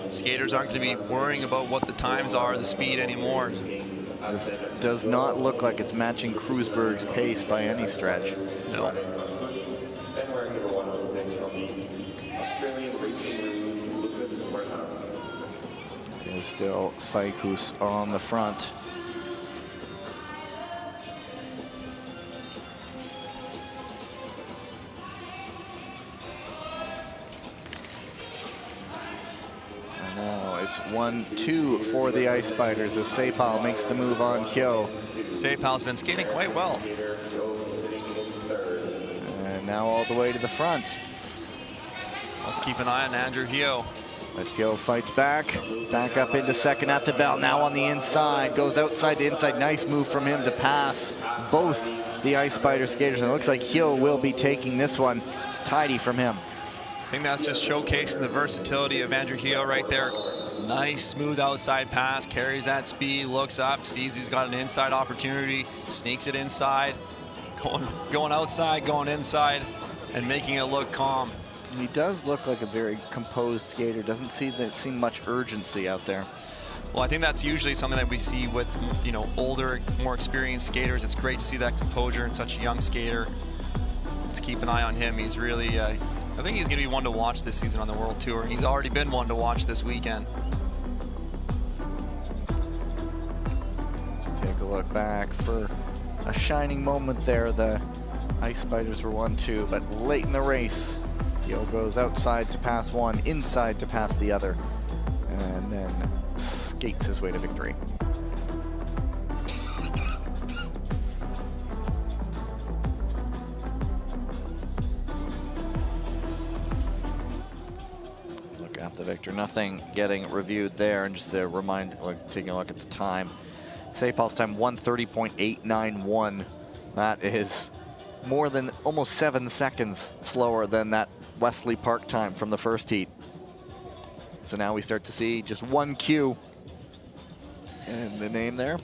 Skaters aren't going to be worrying about what the times are, the speed anymore. This does not look like it's matching Kreuzberg's pace by any stretch. No. And wearing number 106 from the Australian Racing News, Lucas Wareham. There's still Fajkus on the front. And now it's 1-2 for the Ice Spiders as Sepal makes the move on Hyo. Sepal's been skating quite well. And now all the way to the front. Let's keep an eye on Andrew Hyo. But Hyo fights back up into second at the belt, now on the inside, goes outside to inside. Nice move from him to pass both the Ice Spider skaters, and it looks like Hyo will be taking this one. Tidy from him. I think that's just showcasing the versatility of Andrew Hyo right there. Nice smooth outside pass, carries that speed, looks up, sees he's got an inside opportunity, sneaks it inside, going outside, going inside, and making it look calm. He does look like a very composed skater. Doesn't seem much urgency out there. Well, I think that's usually something that we see with, you know, older, more experienced skaters. It's great to see that composure in such a young skater. Let's keep an eye on him. He's really, I think he's going to be one to watch this season on the World Tour. He's already been one to watch this weekend. Take a look back for a shining moment there. The Ice Spiders were 1-2, but late in the race, Hyo goes outside to pass one, inside to pass the other, and then skates his way to victory. Look at the victor. Nothing getting reviewed there, and just a reminder, like taking a look at the time. Sepal's time 1:30.891. That is more than almost 7 seconds slower than that Wesley Park time from the first heat. So now we start to see just one Q in the name there.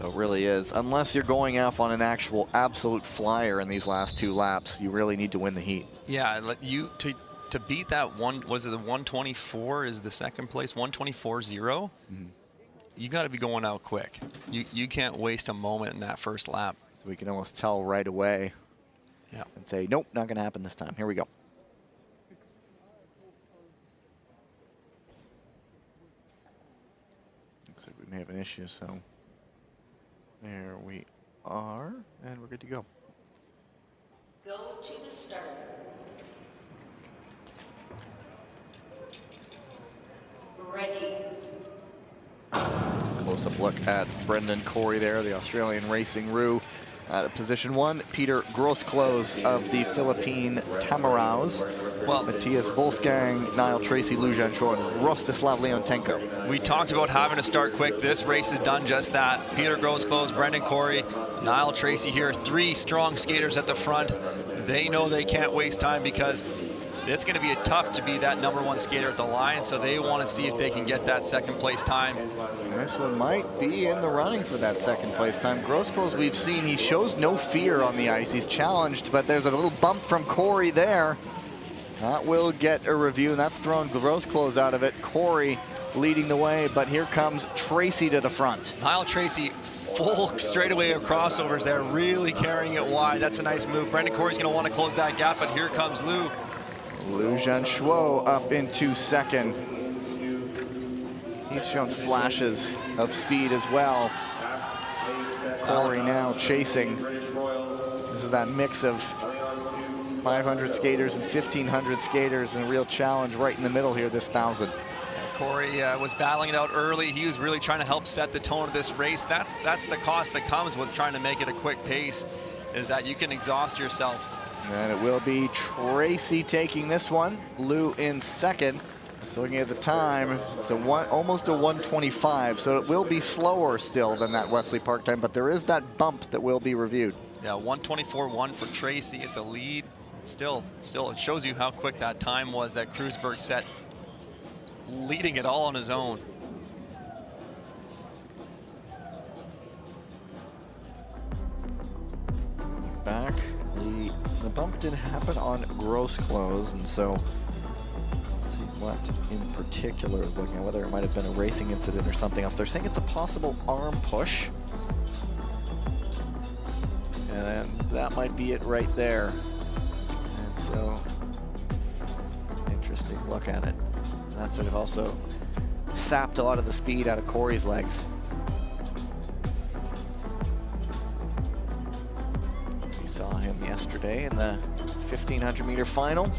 So So it really is. Unless you're going off on an actual absolute flyer in these last 2 laps, you really need to win the heat. Yeah, to beat that one, was it the 124 is the second place, 124.0? You got to be going out quick. You can't waste a moment in that first lap. So we can almost tell right away. Yeah. And say, nope, not going to happen this time. Here we go. Looks like we may have an issue, so there we are, and we're good to go. Go to the start. Ready. Close-up look at Brendan Corey there, the Australian Racing Roo. At position 1, Peter Grosclose of the Philippine Tamaraws. Well, Matthias Wolfgang, Niall Tracy, Lujan Chou, and Rostislav Leontenko. we talked about having to start quick. This race has done just that. Peter Grosclose, Brendan Corey, Niall Tracy here. 3 strong skaters at the front. They know they can't waste time because it's going to be tough to be that #1 skater at the line, so they want to see if they can get that second place time. This one might be in the running for that second place time. Grosclose, we've seen, he shows no fear on the ice. He's challenged, but there's a little bump from Corey there. That will get a review, and that's thrown Grosclose out of it. Corey leading the way, but here comes Tracy to the front. Niall Tracy, full straightaway of crossovers there, really carrying it wide. That's a nice move. Brendan Corey's going to want to close that gap, but here comes Lou. Lujan Chou up into second. He's shown flashes of speed as well. Corey now chasing. This is that mix of 500 skaters and 1,500 skaters, and a real challenge right in the middle here, this 1,000. Corey was battling it out early. He was really trying to help set the tone of this race. That's the cost that comes with trying to make it a quick pace, is that you can exhaust yourself. And it will be Tracy taking this one. Lou in second. So looking at the time, it's almost a 125. So it will be slower still than that Wesley Park time, but there is that bump that will be reviewed. Yeah, 124.1 for Tracy at the lead. Still, it shows you how quick that time was that Kreuzberg set, leading it all on his own. Back. The bump did happen on Grosclose, and so let's see what in particular is looking at, whether it might have been a racing incident or something else. They're saying it's a possible arm push, and then that might be it right there. And so, interesting look at it. That sort of also sapped a lot of the speed out of Corey's legs. Saw him yesterday in the 1,500-meter final.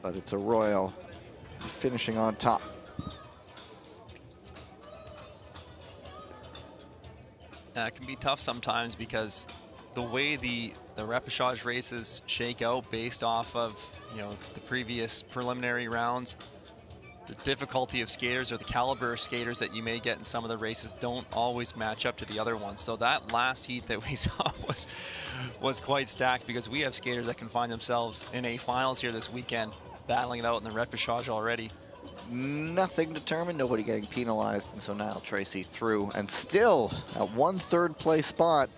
But it's a Royal finishing on top. It can be tough sometimes because the way the repechage races shake out based off of, you know, the previous preliminary rounds, the difficulty of skaters or the caliber of skaters that you may get in some of the races don't always match up to the other ones. So that last heat that we saw was quite stacked, because we have skaters that can find themselves in A finals here this weekend, battling it out in the repechage already. Nothing determined, nobody getting penalized, and so now Tracy through, and still at 1 3rd place spot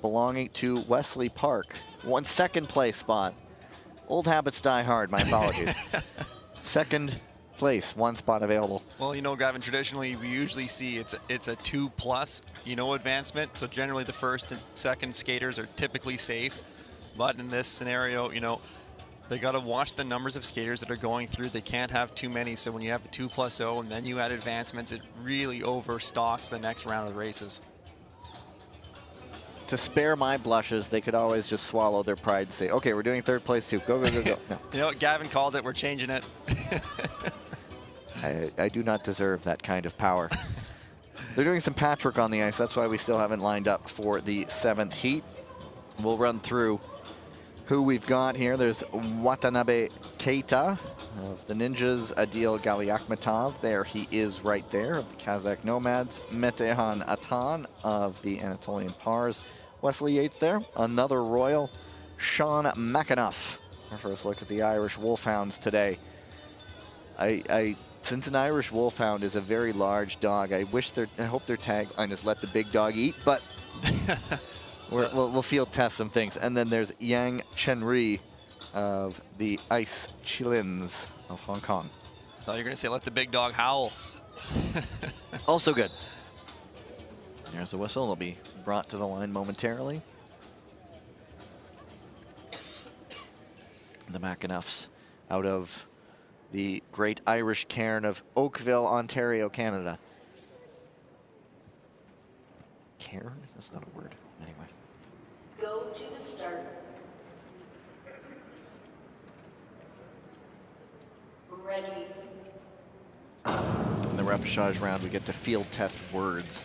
belonging to Wesley Park. 1 2nd place spot. Old habits die hard, my apologies. 2nd place, 1 spot available. Well, you know, Gavin, traditionally we usually see it's a 2+, you know, advancement. So generally the 1st and 2nd skaters are typically safe. But in this scenario, you know, they got to watch the numbers of skaters that are going through. They can't have too many. So when you have a 2+0 and then you add advancements, it really overstocks the next round of races. To spare my blushes, they could always just swallow their pride and say, okay, we're doing 3rd place too. Go, go, go, go. No. You know what, Gavin called it. We're changing it. I do not deserve that kind of power. They're doing some patchwork on the ice. That's why we still haven't lined up for the 7th heat. We'll run through who we've got here. There's Watanabe Keita of the Ninjas, Adil Galiakhmetov. There he is right there, of the Kazakh Nomads. Metehan Atan of the Anatolian Pars. Wesley Yates there, another Royal. Sean McAnuff our first look at the Irish Wolfhounds today. Since an Irish Wolfhound is a very large dog, I hope their tagline is "Let the big dog eat," but we'll field test some things. And then there's Yang Chenri of the Ice Chilins of Hong Kong. I thought you were going to say "Let the big dog howl." Also good. There's a whistle. It'll be brought to the line momentarily. The McAnuffs out of the Great Irish Cairn of Oakville, Ontario, Canada. Cairn? That's not a word. Anyway. Go to the start. Ready. In the repechage round, we get to field test words.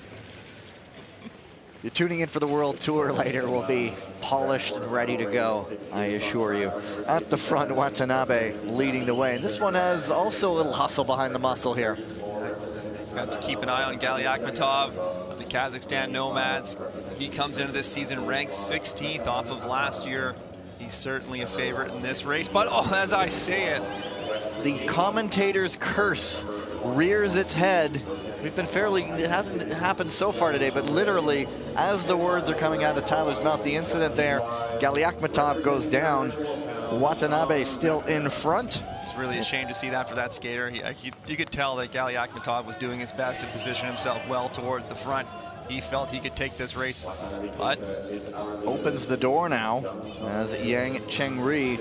You're tuning in for the World Tour later. We'll be polished and ready to go, I assure you. At the front, Watanabe leading the way. And this one has also a little hustle behind the muscle here. Have to keep an eye on Gali Akhmatov of the Kazakhstan Nomads. He comes into this season ranked 16th off of last year. He's certainly a favorite in this race. But as I say it, the commentator's curse rears its head. We've been it hasn't happened so far today, but literally, as the words are coming out of Tyler's mouth, the incident there, Gali Akhmatov goes down. Watanabe still in front. It's really a shame to see that for that skater. You could tell that Gali Akhmatov was doing his best to position himself well towards the front. He felt he could take this race, but opens the door now as Yang Chengri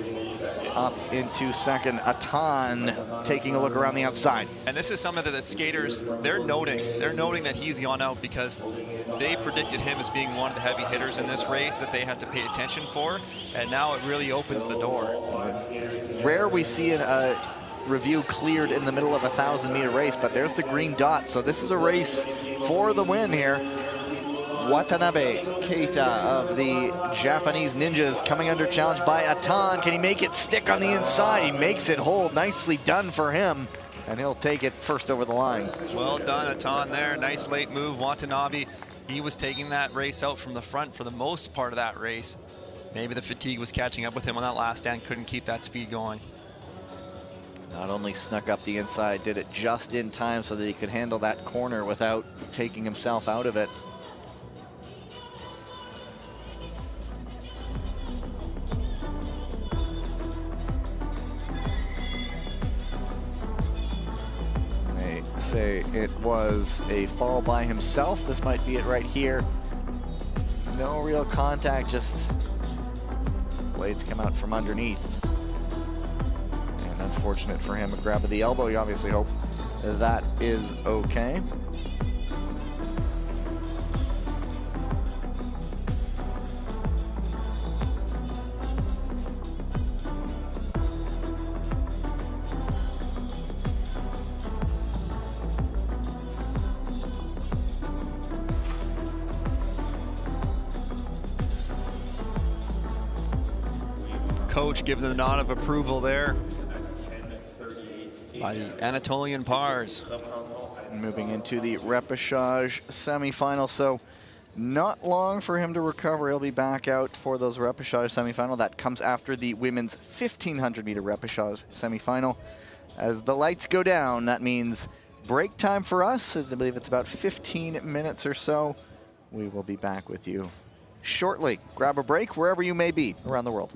up into second. Atan taking a look around the outside. And this is something that the skaters, they're noting that he's gone out because they predicted him as being one of the heavy hitters in this race that they had to pay attention for, and now it really opens the door. Rare we see a review cleared in the middle of a 1,000-meter race, but there's the green dot. So this is a race for the win here. Watanabe Keita of the Japanese Ninjas coming under challenge by Atan. Can he make it stick on the inside? He makes it hold. Nicely done for him. And he'll take it first over the line. Well done, Atan there. Nice late move. Watanabe, he was taking that race out from the front for the most part of that race. Maybe the fatigue was catching up with him on that last stand. Couldn't keep that speed going. Not only snuck up the inside, did it just in time so that he could handle that corner without taking himself out of it. They say it was a fall by himself. This might be it right here. No real contact, just blades come out from underneath. Unfortunate for him, a grab of the elbow. You obviously hope that is okay. Coach giving the nod of approval there by the Anatolian Pars. Moving into the repechage semifinal, so not long for him to recover. He'll be back out for those repechage semifinal. That comes after the women's 1,500-meter repechage semifinal. As the lights go down, that means break time for us. I believe it's about 15 minutes or so. We will be back with you shortly. Grab a break wherever you may be around the world.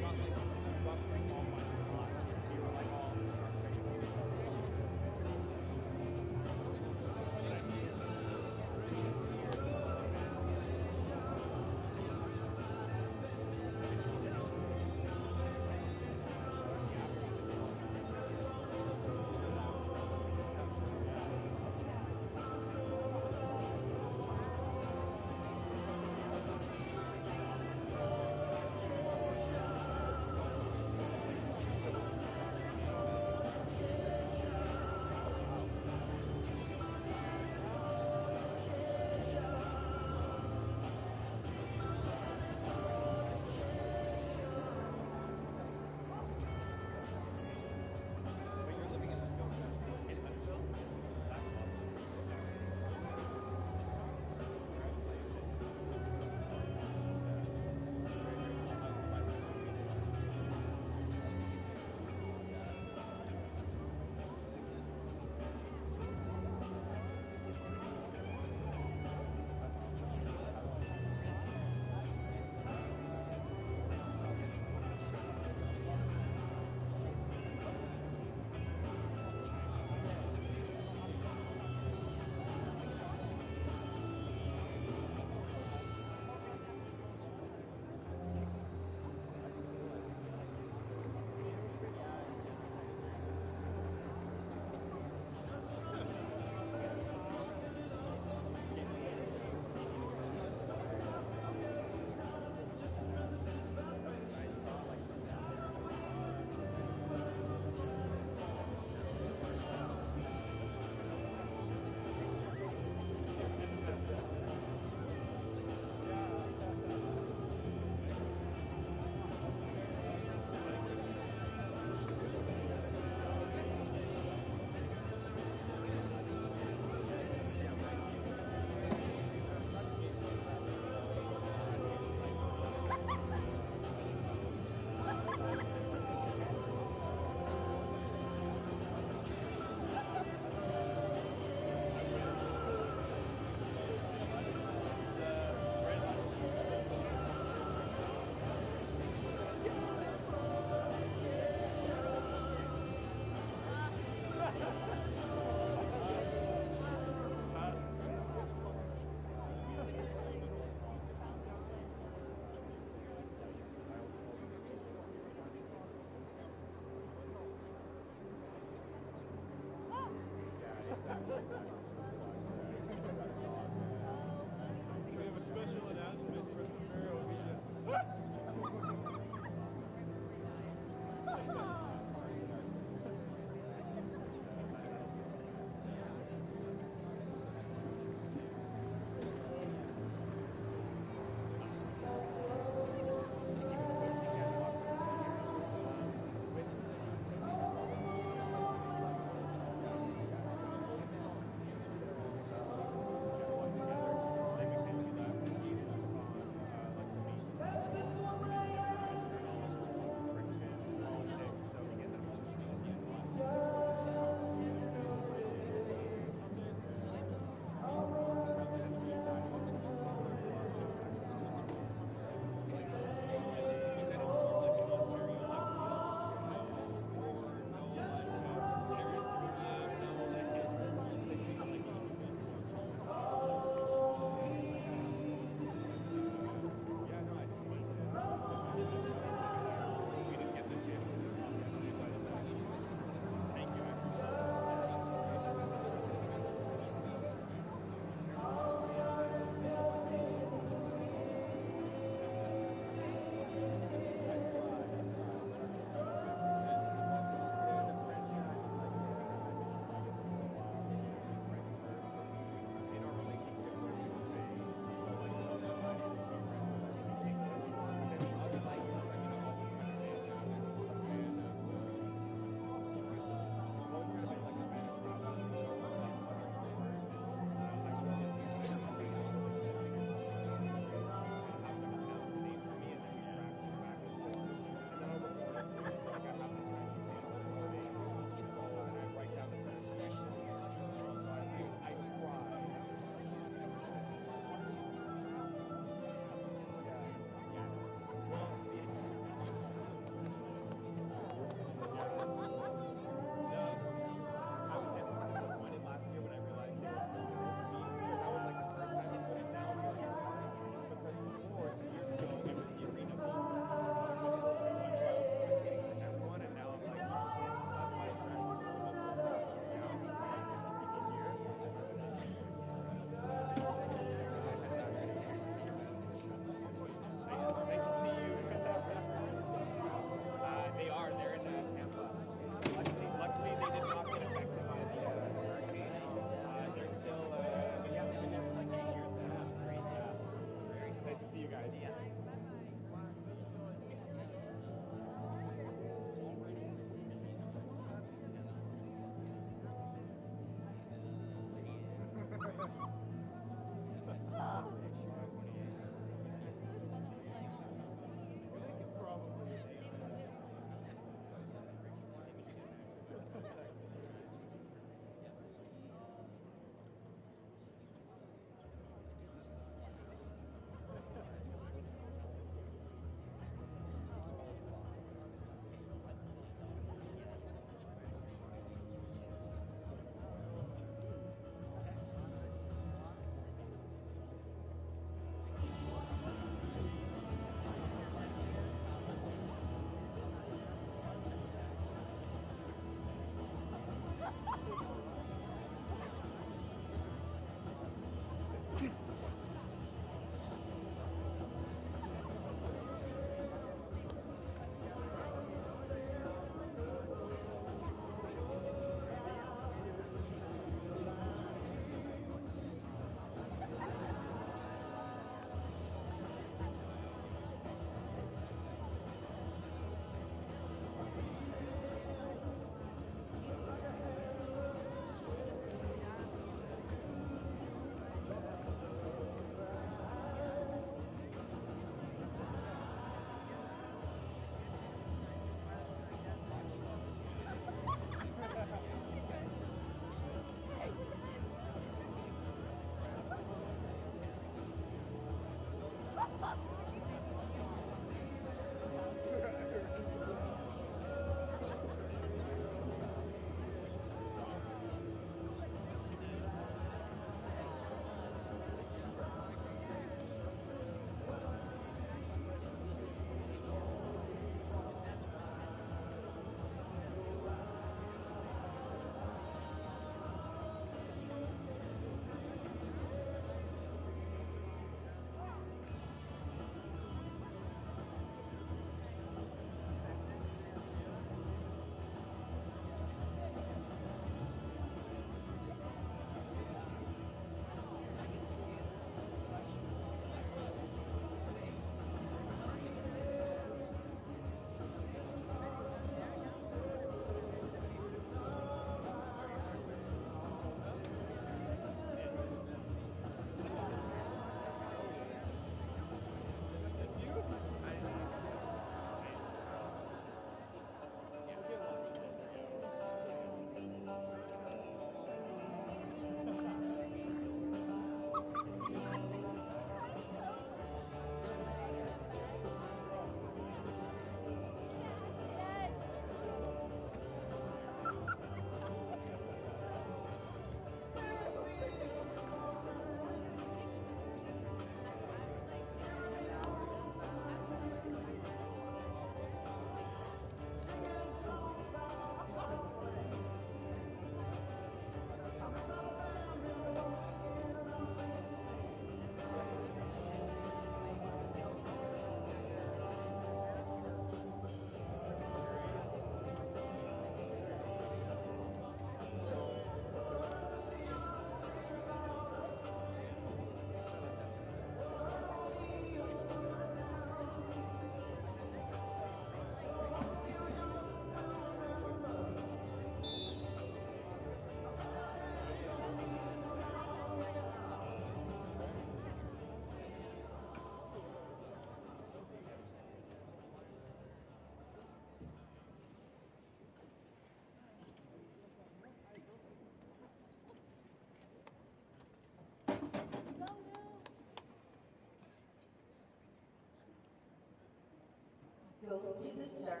Go to the start.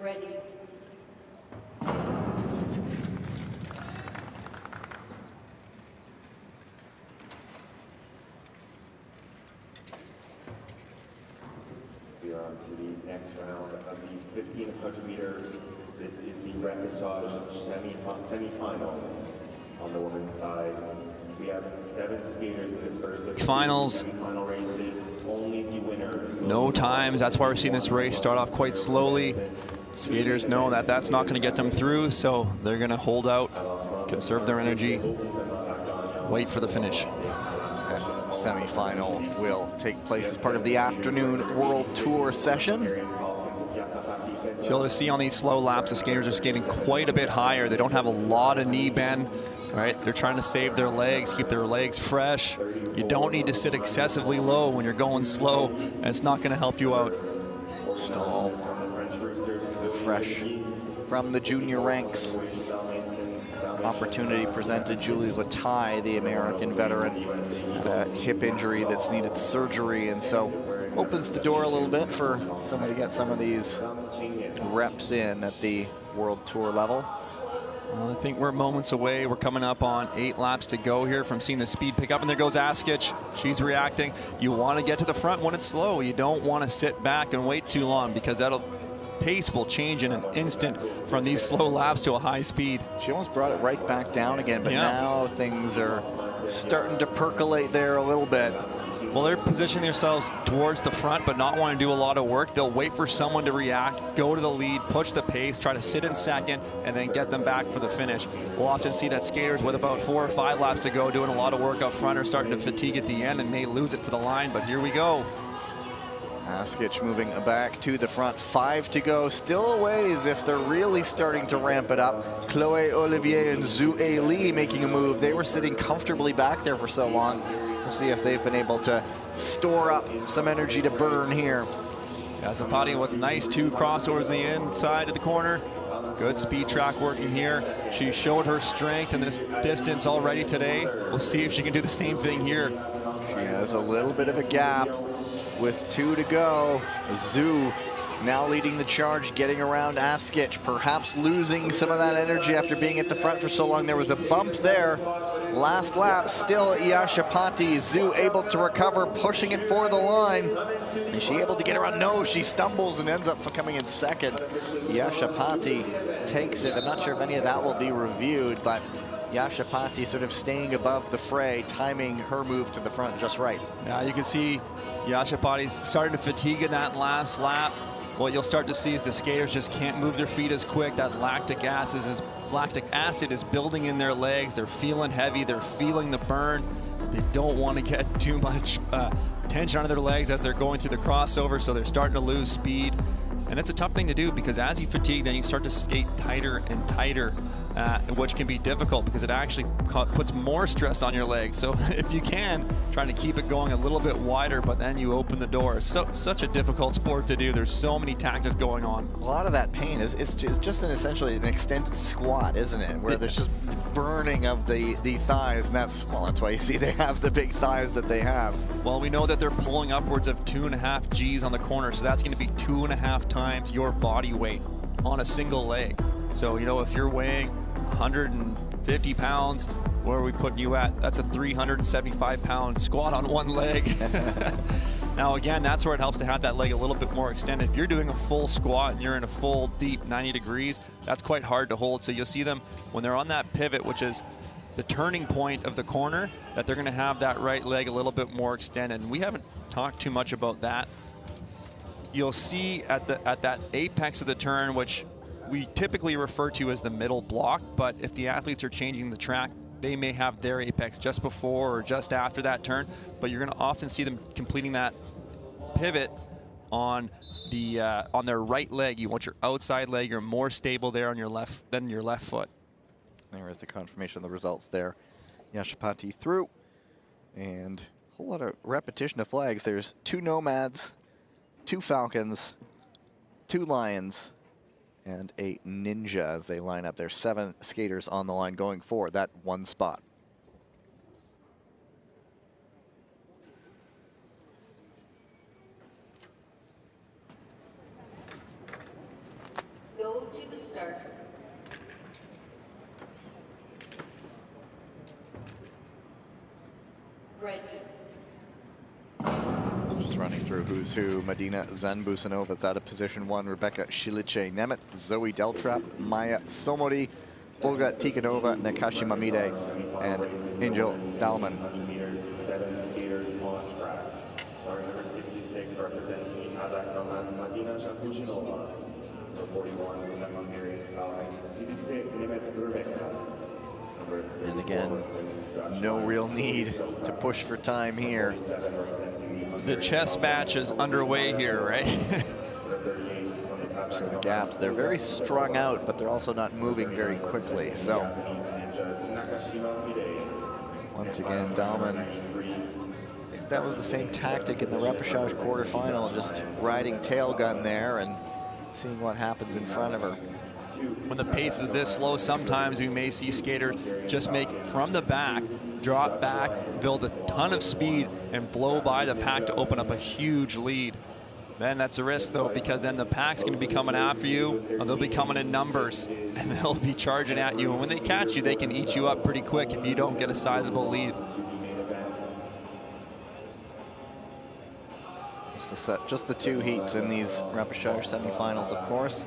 Ready. We are on to the next round of the 1500 meters. This is the repêchage semifinals on the women's side. We have 7 skaters in this first of Finals. Semifinal races. Only the winner. No times. That's why we're seeing this race start off quite slowly. Skaters know that that's not going to get them through, so they're going to hold out, conserve their energy, wait for the finish. Semi-final will take place as part of the afternoon World Tour session. So you'll see on these slow laps, the skaters are skating quite a bit higher. They don't have a lot of knee bend, right? They're trying to save their legs, keep their legs fresh. You don't need to sit excessively low when you're going slow, and it's not going to help you out. Stahl, fresh from the junior ranks. Opportunity presented. Julie Lataille, the American veteran, had a hip injury that's needed surgery, and so opens the door a little bit for someone to get some of these reps in at the World Tour level. I think we're moments away. We're coming up on 8 laps to go here from seeing the speed pick up, and there goes Askich. She's reacting. You want to get to the front when it's slow. You don't want to sit back and wait too long, because pace will change in an instant from these slow laps to a high speed. She almost brought it right back down again, but Yeah. now things are starting to percolate there a little bit. Well, they're positioning themselves towards the front, but not wanting to do a lot of work. They'll wait for someone to react, go to the lead, push the pace, try to sit in second, and then get them back for the finish. We'll often see that skaters with about 4 or 5 laps to go doing a lot of work up front are starting to fatigue at the end and may lose it for the line, but here we go. Askich moving back to the front, 5 to go. Still a ways if they're really starting to ramp it up. Chloé Olivier and Zhu Li making a move. They were sitting comfortably back there for so long. We'll see if they've been able to store up some energy to burn here. Zapati with nice 2 crossovers on the inside of the corner. Good speed track working here. She showed her strength in this distance already today. We'll see if she can do the same thing here. She has a little bit of a gap with 2 to go. Zhu now leading the charge, getting around Askich, perhaps losing some of that energy after being at the front for so long. There was a bump there. Last lap, still Yashapati. Zhu able to recover, pushing it for the line. Is she able to get around? No, she stumbles and ends up coming in second. Yashapati takes it. I'm not sure if any of that will be reviewed, but Yashapati sort of staying above the fray, timing her move to the front just right. Yeah, you can see Yashapati's starting to fatigue in that last lap. What you'll start to see is the skaters just can't move their feet as quick. That lactic acid is building in their legs. They're feeling heavy. They're feeling the burn. They don't want to get too much tension onto their legs as they're going through the crossover, so they're starting to lose speed. And it's a tough thing to do, because as you fatigue, then you start to skate tighter and tighter, which can be difficult because it actually puts more stress on your legs. So if you can, trying to keep it going a little bit wider, but then you open the door. So such a difficult sport to do. There's so many tactics going on. A lot of that pain is just essentially an extended squat, isn't it? Where there's just burning of the thighs, and that's why you see they have the big thighs that they have. Well, we know that they're pulling upwards of 2.5 Gs on the corner, so that's going to be 2.5 times your body weight on a single leg. So, you know, if you're weighing 150 pounds, where are we putting you at? That's a 375-pound squat on one leg. Now, again, that's where it helps to have that leg a little bit more extended. If you're doing a full squat and you're in a full deep 90 degrees, that's quite hard to hold. So you'll see them when they're on that pivot, which is the turning point of the corner, that they're going to have that right leg a little bit more extended. And we haven't talked too much about that. You'll see at that apex of the turn, which we typically refer to as the middle block, but if the athletes are changing the track, they may have their apex just before or just after that turn, but you're going to often see them completing that pivot on their right leg. You want your outside leg. You're more stable there on your left than your left foot. There is the confirmation of the results there. Yashapati through, and a whole lot of repetition of flags. There's 2 Nomads, 2 Falcons, 2 Lions, and a Ninja as they line up. There's 7 skaters on the line going for that one spot. through who's who. Medina Zanbusanova out of position 1. Rebecca Shilice-Nemeth, Zoe Deltrap, Maya Somodi, Olga Tikhonova, Nakashi Mamide, and Angel Dalman. 7 skaters on track. Starting number 66, representing Kazakhstan's Medina Zanbusanova. Number 41, from Hungary, Shilice-Nemeth. And again, no real need to push for time here. The chess match is underway here, right? So the gaps, they're very strung out, but they're also not moving very quickly. So once again, Dalman, I think that was the same tactic in the repechage quarterfinal, just riding tail gun there and seeing what happens in front of her. When the pace is this slow, sometimes we may see skaters just make from the back, drop back, build a ton of speed, and blow by the pack to open up a huge lead. Then that's a risk, though, because then the pack's going to be coming after you, or they'll be coming in numbers, and they'll be charging at you. And when they catch you, they can eat you up pretty quick if you don't get a sizable lead. Just the 2 heats in these repechage semifinals, of course.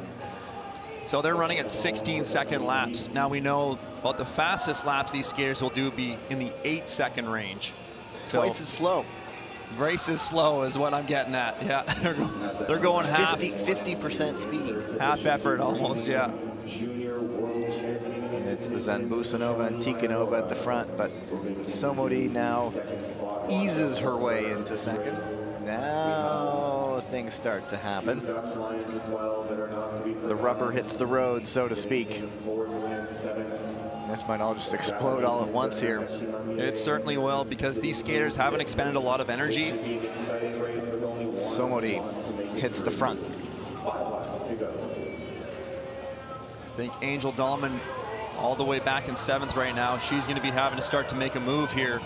So they're running at 16-second laps. Now we know about the fastest laps these skaters will do be in the 8-second range. So Twice as slow. Race is slow is what I'm getting at. Yeah, they're going half. 50% speed. Half effort almost, yeah. It's Zanbusanova and Tikhonova at the front, but Somodi now eases her way into second. Now things start to happen. The rubber hits the road, so to speak. This might all just explode all at once here. It certainly will, because these skaters haven't expended a lot of energy. Somodi hits the front. I think Angel Dalman all the way back in 7th right now. She's going to be having to start to make a move here.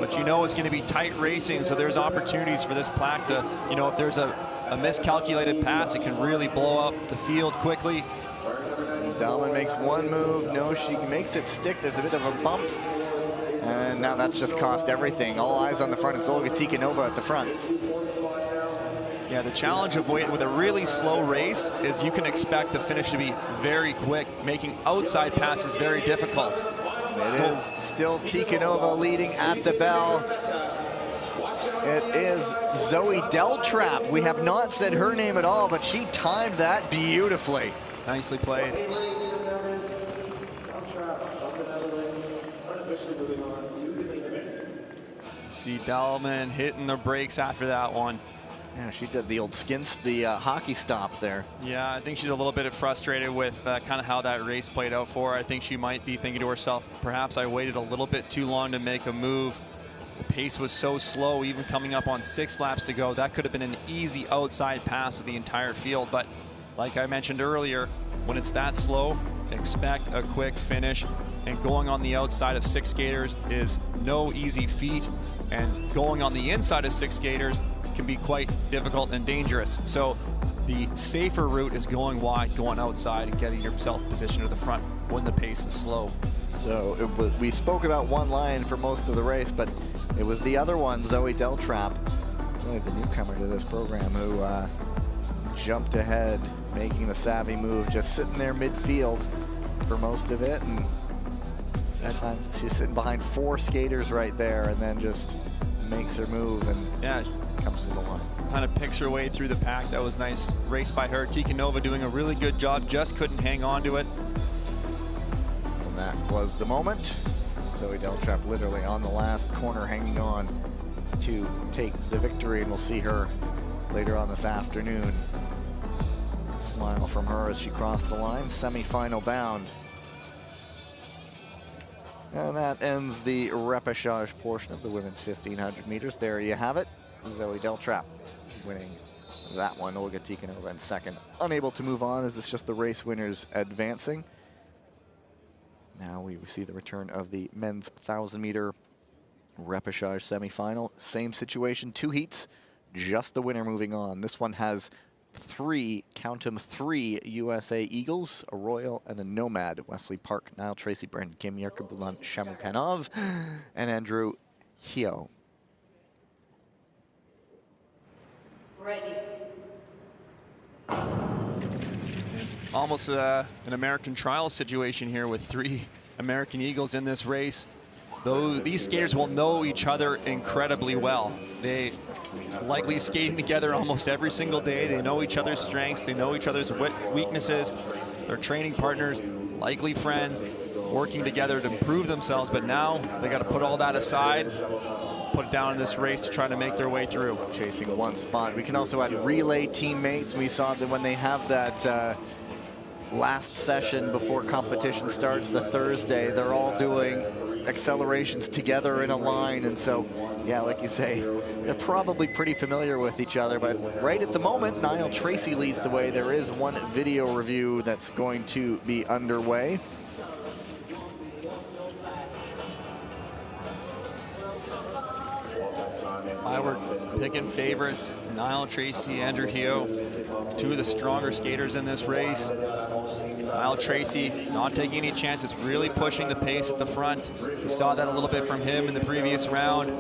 But you know it's going to be tight racing, so there's opportunities for this plaque to, you know, if there's a miscalculated pass, it can really blow up the field quickly. Dalman makes one move. No, she makes it stick. There's a bit of a bump. And now that's just cost everything. All eyes on the front. It's Olga Tikhonova at the front. Yeah, the challenge of with a really slow race is you can expect the finish to be very quick. Making outside passes very difficult. It is still Tikhonova leading at the bell. It is Zoe Deltrap. We have not said her name at all, but she timed that beautifully. Nicely played. See Dalman hitting the brakes after that one. Yeah, she did the old hockey stop there. Yeah, I think she's a little bit frustrated with kind of how that race played out for her. I think she might be thinking to herself, perhaps I waited a little bit too long to make a move. The pace was so slow, even coming up on 6 laps to go. That could have been an easy outside pass of the entire field. But like I mentioned earlier, when it's that slow, expect a quick finish. And going on the outside of 6 skaters is no easy feat. And going on the inside of 6 skaters can be quite difficult and dangerous. So the safer route is going wide, going outside, and getting yourself positioned to the front when the pace is slow. So we spoke about one line for most of the race, but it was the other one, Zoe Deltrap, really the newcomer to this program, who jumped ahead, making the savvy move, just sitting there midfield for most of it. And that time she's sitting behind 4 skaters right there, and then just makes her move and yeah, comes to the line. Kind of picks her way through the pack. That was nice race by her. Tikhonova doing a really good job, just couldn't hang on to it. And that was the moment. Zoe Deltrap literally on the last corner hanging on to take the victory, and we'll see her later on this afternoon. A smile from her as she crossed the line, semi-final bound. And that ends the repechage portion of the women's 1500 meters. There you have it. Zoe Deltrap winning that one. Olga Tikhonova in second. Unable to move on as it's just the race winners advancing. Now we see the return of the men's 1,000-meter repechage semifinal. Same situation, 2 heats, just the winner moving on. This one has 3, count them, 3 USA Eagles, a Royal and a Nomad. Wesley Park, Niall Tracy, Brandon Kim, Yerka Bulan, Shamukhanov, and Andrew Hio. Ready. Almost an American trial situation here with 3 American Eagles in this race. Though these skaters will know each other incredibly well. They likely skating together almost every single day. They know each other's strengths. They know each other's weaknesses. They're training partners, likely friends, working together to improve themselves. But now they got to put all that aside, put it down in this race to try to make their way through. Chasing one spot. We can also add relay teammates. We saw that when they have that last session before competition starts, the Thursday, they're all doing accelerations together in a line. And so, yeah, like you say, they're probably pretty familiar with each other. But right at the moment, Niall Tracy leads the way. There is one video review that's going to be underway. If I were picking favorites, Niall Tracy, Andrew Hio, 2 of the stronger skaters in this race. Niall Tracy not taking any chances, really pushing the pace at the front. We saw that a little bit from him in the previous round.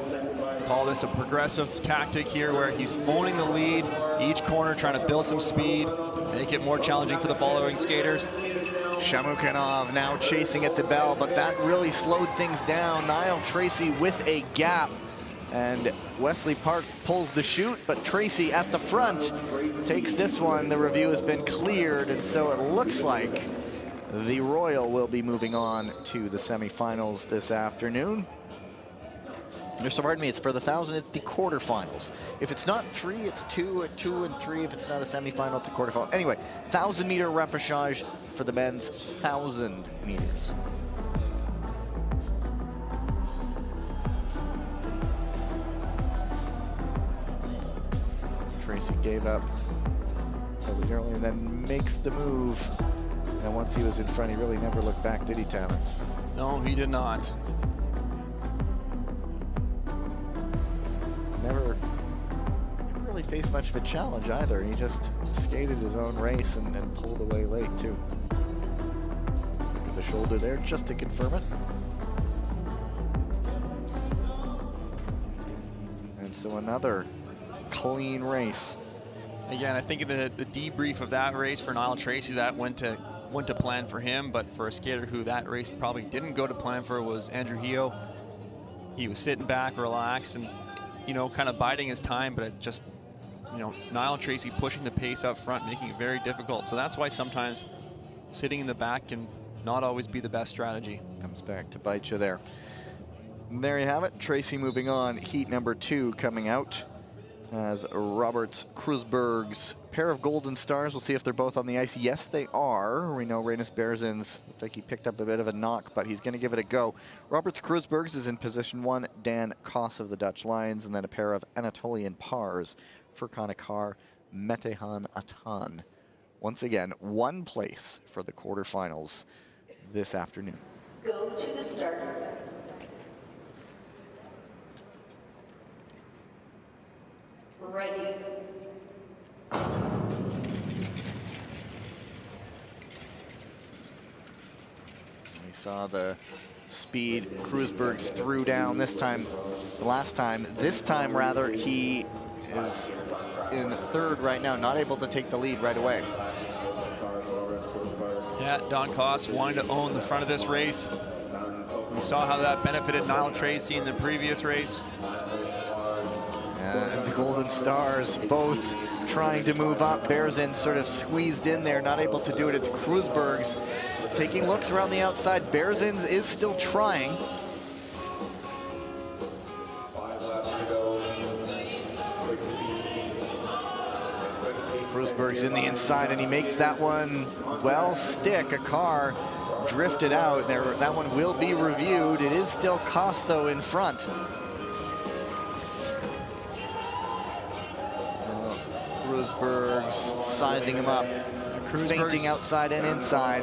Call this a progressive tactic here where he's owning the lead, each corner trying to build some speed, make it more challenging for the following skaters. Shamukanov now chasing at the bell, but that really slowed things down. Niall Tracy with a gap. And Wesley Park pulls the chute, but Tracy at the front takes this one. The review has been cleared, and so it looks like the Royal will be moving on to the semifinals this afternoon. So pardon me, it's for the 1,000, it's the quarterfinals. If it's not 3, it's 2, or 2 and 3. If it's not a semifinal, it's a quarterfinal. Anyway, 1,000-meter repechage for the men's 1,000 meters. Tracy gave up a little early and then makes the move. And once he was in front, he really never looked back, did he, Tanner? No, he did not. Never really faced much of a challenge either. He just skated his own race and pulled away late, too. Look at the shoulder there, just to confirm it. And so another clean race. Again, I think the debrief of that race for Niall Tracy, that went to plan for him, but for a skater who that race probably didn't go to plan for was Andrew Hio. He was sitting back, relaxed, and kind of biding his time, but it just, Niall Tracy pushing the pace up front, making it very difficult. So that's why sometimes sitting in the back can not always be the best strategy. Comes back to bite you there. And there you have it. Tracy moving on. Heat number 2 coming out as Roberts Krusberg's pair of golden stars. We'll see if they're both on the ice. Yes, they are. We know Rainis Berzins looked like he picked up a bit of a knock, but he's going to give it a go. Roberts Krusberg's is in position 1. Dan Koss of the Dutch Lions, and then a pair of Anatolian pars. Furkan Akar, Metehan Atan. Once again, 1 place for the quarterfinals this afternoon. Go to the start. Ready. We saw the speed Krusbergs threw down this time, last time. This time, rather, he is in 3rd right now, not able to take the lead right away. Yeah, Don Koss wanting to own the front of this race. We saw how that benefited Niall Tracy in the previous race. And the Golden Stars both trying to move up. Berzin sort of squeezed in there, not able to do it. It's Krusbergs taking looks around the outside. Berzins is still trying. Krusbergs in the inside, and he makes that one well stick. A car drifted out there. That one will be reviewed. It is still Koss, though, in front. Krusbergs sizing him up, feinting outside and inside.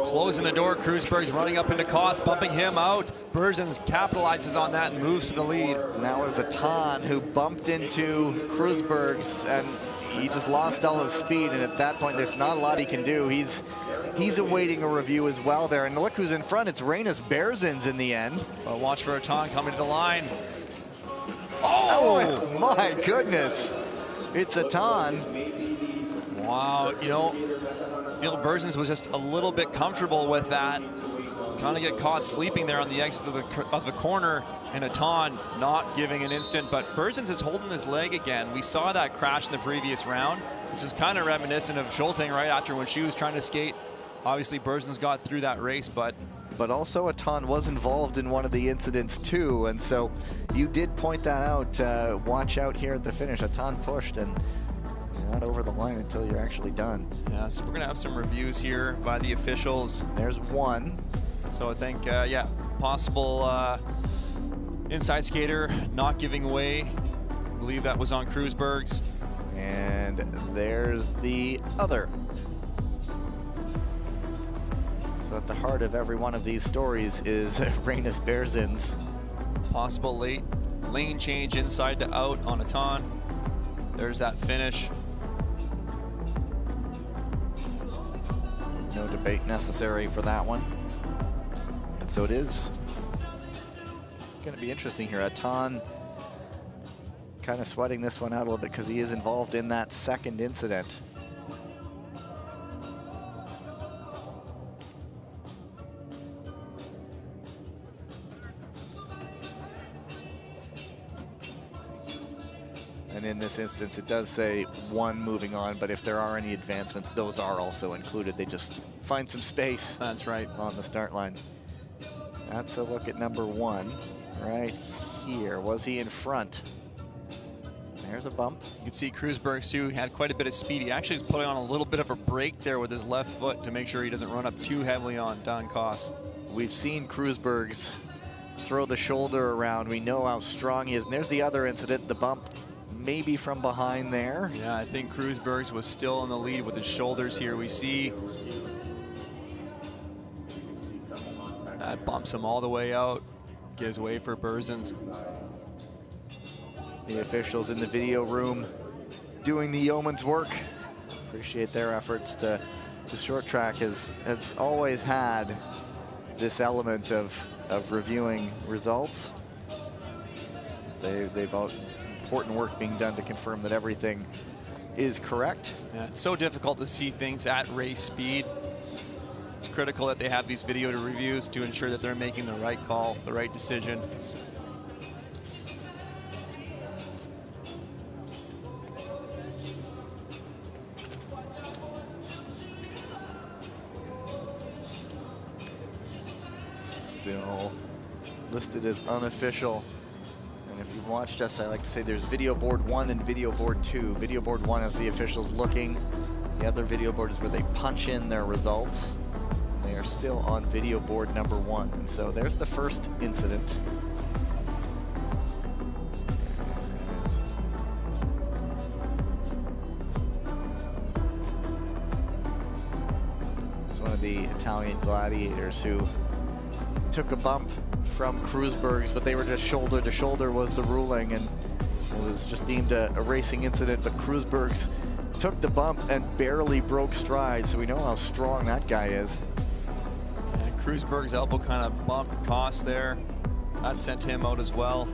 Closing the door, Krusbergs running up into Koss, bumping him out. Berzins capitalizes on that and moves to the lead. And that was Atan who bumped into Krusbergs, and he just lost all his speed, and at that point there's not a lot he can do. He's awaiting a review as well there, and look who's in front. It's Rainis Berzins in the end. Well, watch for Atan coming to the line. Oh my goodness. It's a ton. Wow, you know, Phil Berzins was just a little bit comfortable with that. Kind of get caught sleeping there on the exits of the corner, and Atan not giving an instant, but Berzins is holding his leg again. We saw that crash in the previous round. This is kind of reminiscent of Schulting right after when she was trying to skate. Obviously, Berzins got through that race, but also Atan was involved in one of the incidents too, and so you did point that out. Watch out here at the finish. Atan pushed, and you're not over the line until you're actually done. Yeah, so we're gonna have some reviews here by the officials. There's one. So I think, yeah, possible inside skater not giving away. I believe that was on Kreuzberg's. And there's the other. So at the heart of every one of these stories is Rainis Berzins. Possible late lane change inside to out on Atan. There's that finish. No debate necessary for that one. And so it is going to be interesting here. Atan kind of sweating this one out a little bit because he is involved in that second incident. And in this instance, it does say one moving on, but if there are any advancements, those are also included. They just find some space. That's right. On the start line. That's a look at number one right here. Was he in front? There's a bump. You can see Kreuzberg too had quite a bit of speed. He actually is putting on a little bit of a brake there with his left foot to make sure he doesn't run up too heavily on Don Koss. We've seen Kreuzberg's throw the shoulder around. We know how strong he is. And there's the other incident, the bump. Maybe from behind there. Yeah, I think Kreuzberg's was still in the lead with his shoulders here. We see that bumps him all the way out, gives way for Berzins. The officials in the video room doing the yeoman's work. Appreciate their efforts. The short track has always had this element of reviewing results. They've all important work being done to confirm that everything is correct. Yeah, it's so difficult to see things at race speed. It's critical that they have these video reviews to ensure that they're making the right call, the right decision. Still listed as unofficial. And if you've watched us, I like to say there's video board 1 and video board 2. Video board 1 is the officials looking. The other video board is where they punch in their results. And they are still on video board number 1. And so there's the first incident. It's one of the Italian gladiators who took a bump from Kreuzberg's, but they were just shoulder to shoulder was the ruling, and it was just deemed a racing incident. But Kreuzberg's took the bump and barely broke stride, so we know how strong that guy is. And Kreuzberg's elbow kind of bumped Koss there. That sent him out as well.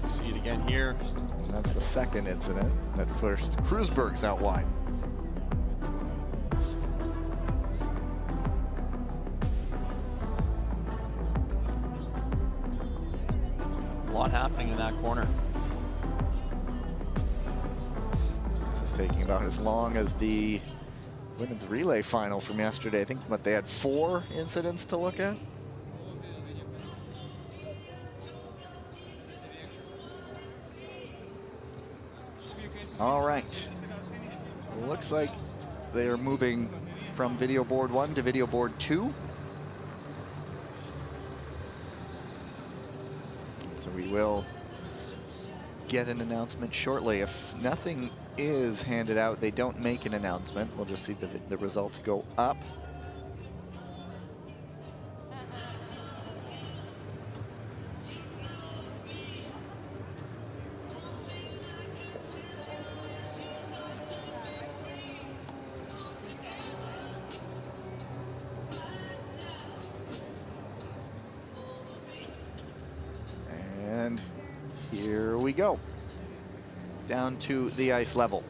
See it again here. And that's the second incident that pushed Kreuzberg's out wide. A lot happening in that corner. This is taking about as long as the women's relay final from yesterday. I think what they had 4 incidents to look at. All right. Looks like they are moving from video board 1 to video board 2. So we will get an announcement shortly. If nothing is handed out, they don't make an announcement. We'll just see the results go up. And here we we go. Down to the ice level.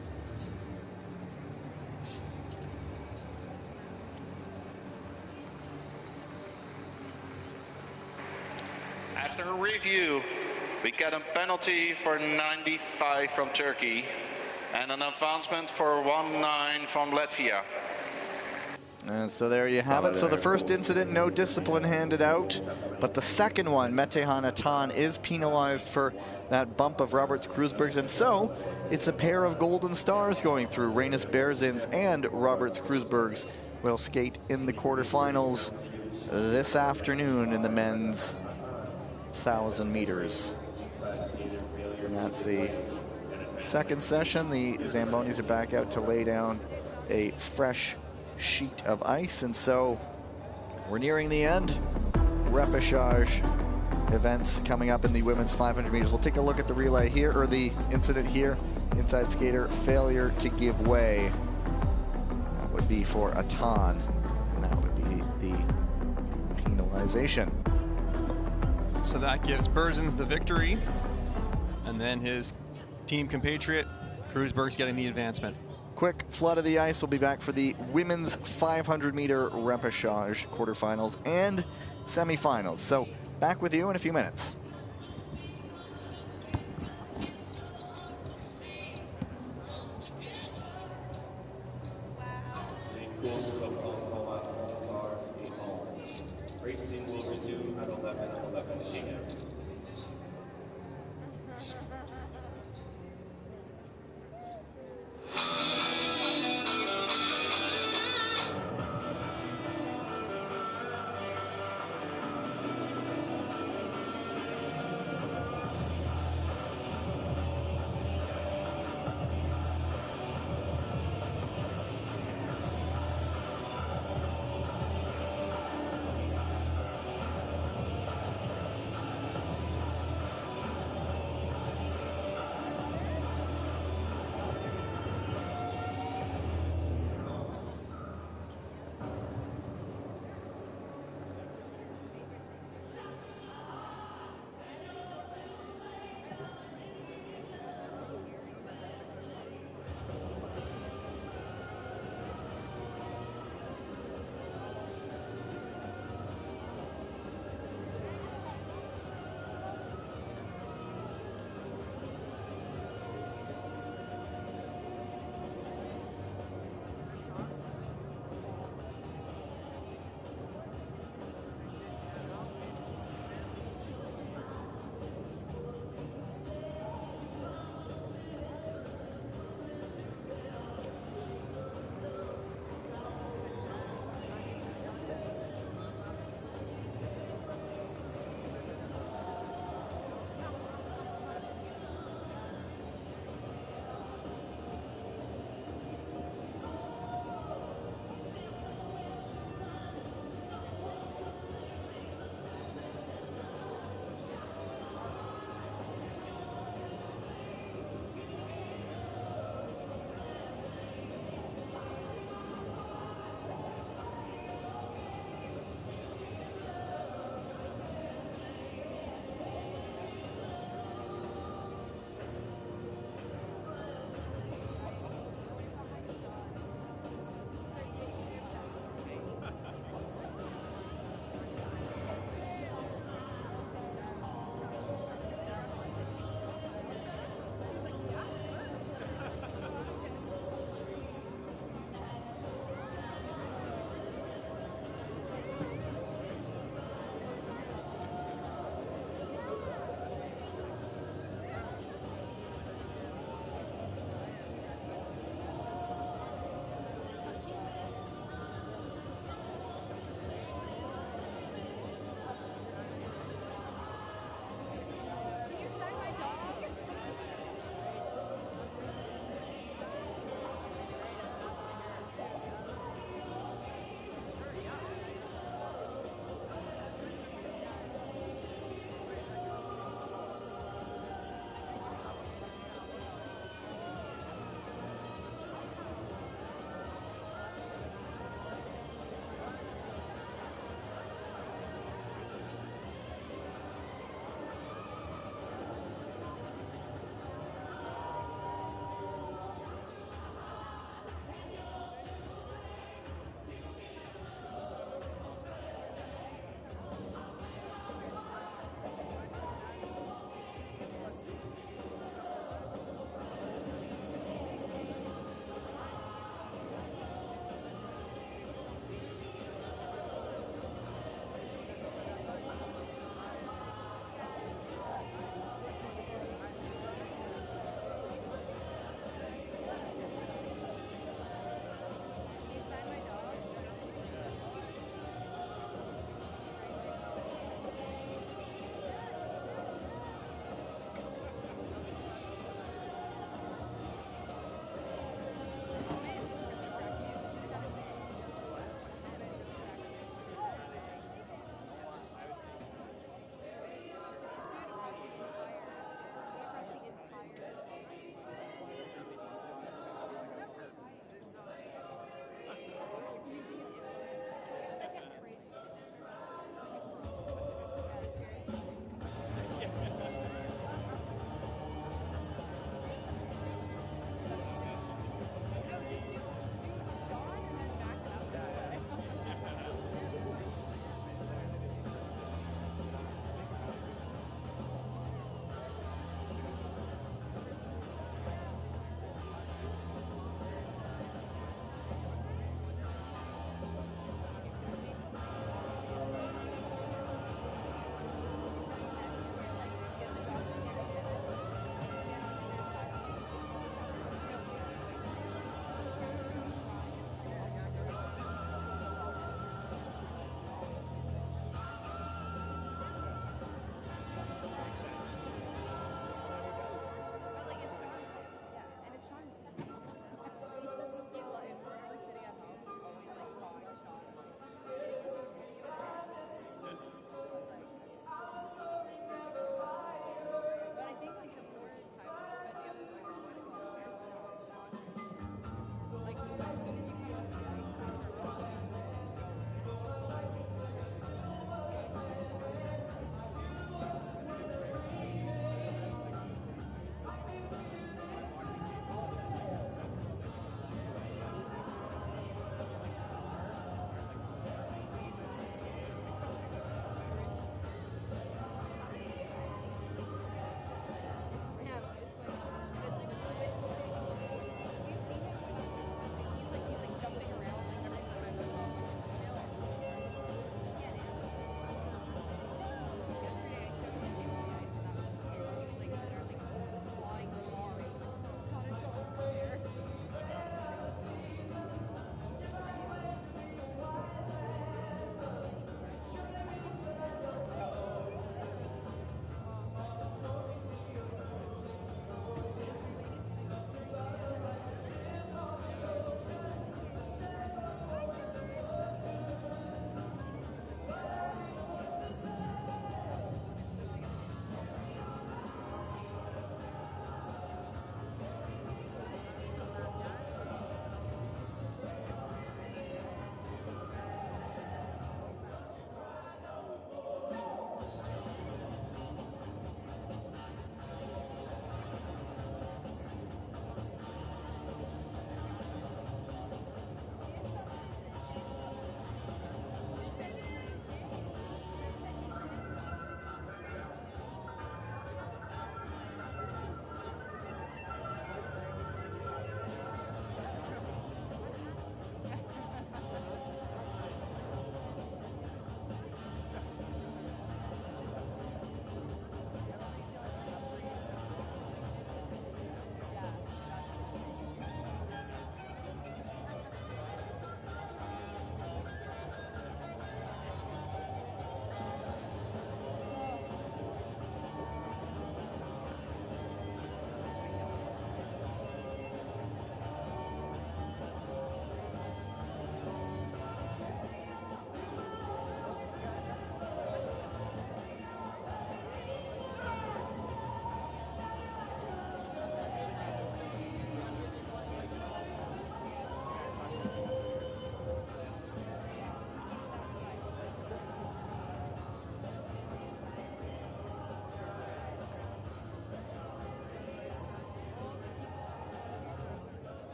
After a review, we get a penalty for 95 from Turkey and an advancement for 19 from Latvia. And so there you have it. So the first incident, no discipline handed out. But the second one, Metehan Atan, is penalized for that bump of Roberts Kruzbergs. And so it's a pair of golden stars going through. Rainis Berzins and Roberts Kruzbergs will skate in the quarterfinals this afternoon in the men's 1,000 meters. And that's the second session. The Zambonis are back out to lay down a fresh sheet of ice, and so we're nearing the end. Repechage events coming up in the women's 500 meters. We'll take a look at the relay here, or the incident here. Inside skater failure to give way. That would be for Atan, and that would be the penalization. So that gives Berzins the victory, and then his team compatriot, Kruzberg's getting the advancement. Quick flood of the ice. Will be back for the women's 500 meter repechage quarterfinals and semifinals. So back with you in a few minutes. Racing will resume at 11 a.m.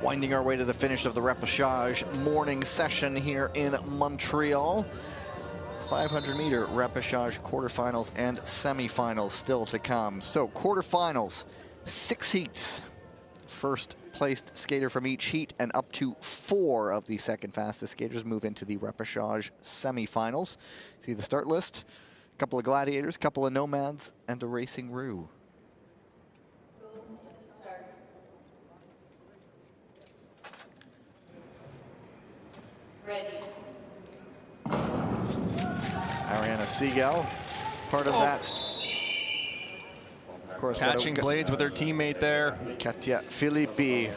Winding our way to the finish of the repêchage morning session here in Montreal. 500-meter repêchage quarterfinals and semifinals still to come. So quarterfinals, 6 heats. First placed skater from each heat and up to 4 of the second fastest skaters move into the repêchage semifinals. See the start list, a couple of gladiators, a couple of nomads, and a racing roux. Ready. Ariana Siegel, part of that. Of course, catching blades with her teammate there. Katja Filippi.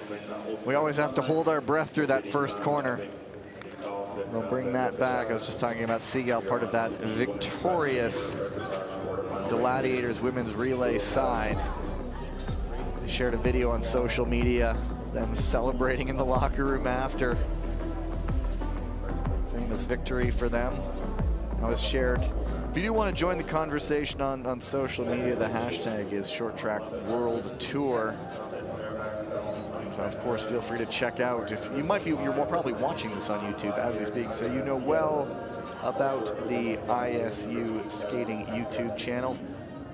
We always have to hold our breath through that first corner. They'll bring that back. I was just talking about Siegel, part of that victorious Gladiators women's relay side. They shared a video on social media, them celebrating in the locker room after. Famous victory for them. That was shared. If you do want to join the conversation on social media, the hashtag is Short Track World Tour. So of course, feel free to check out. If you might be, you're probably watching this on YouTube as we speak, so you know well about the ISU skating YouTube channel.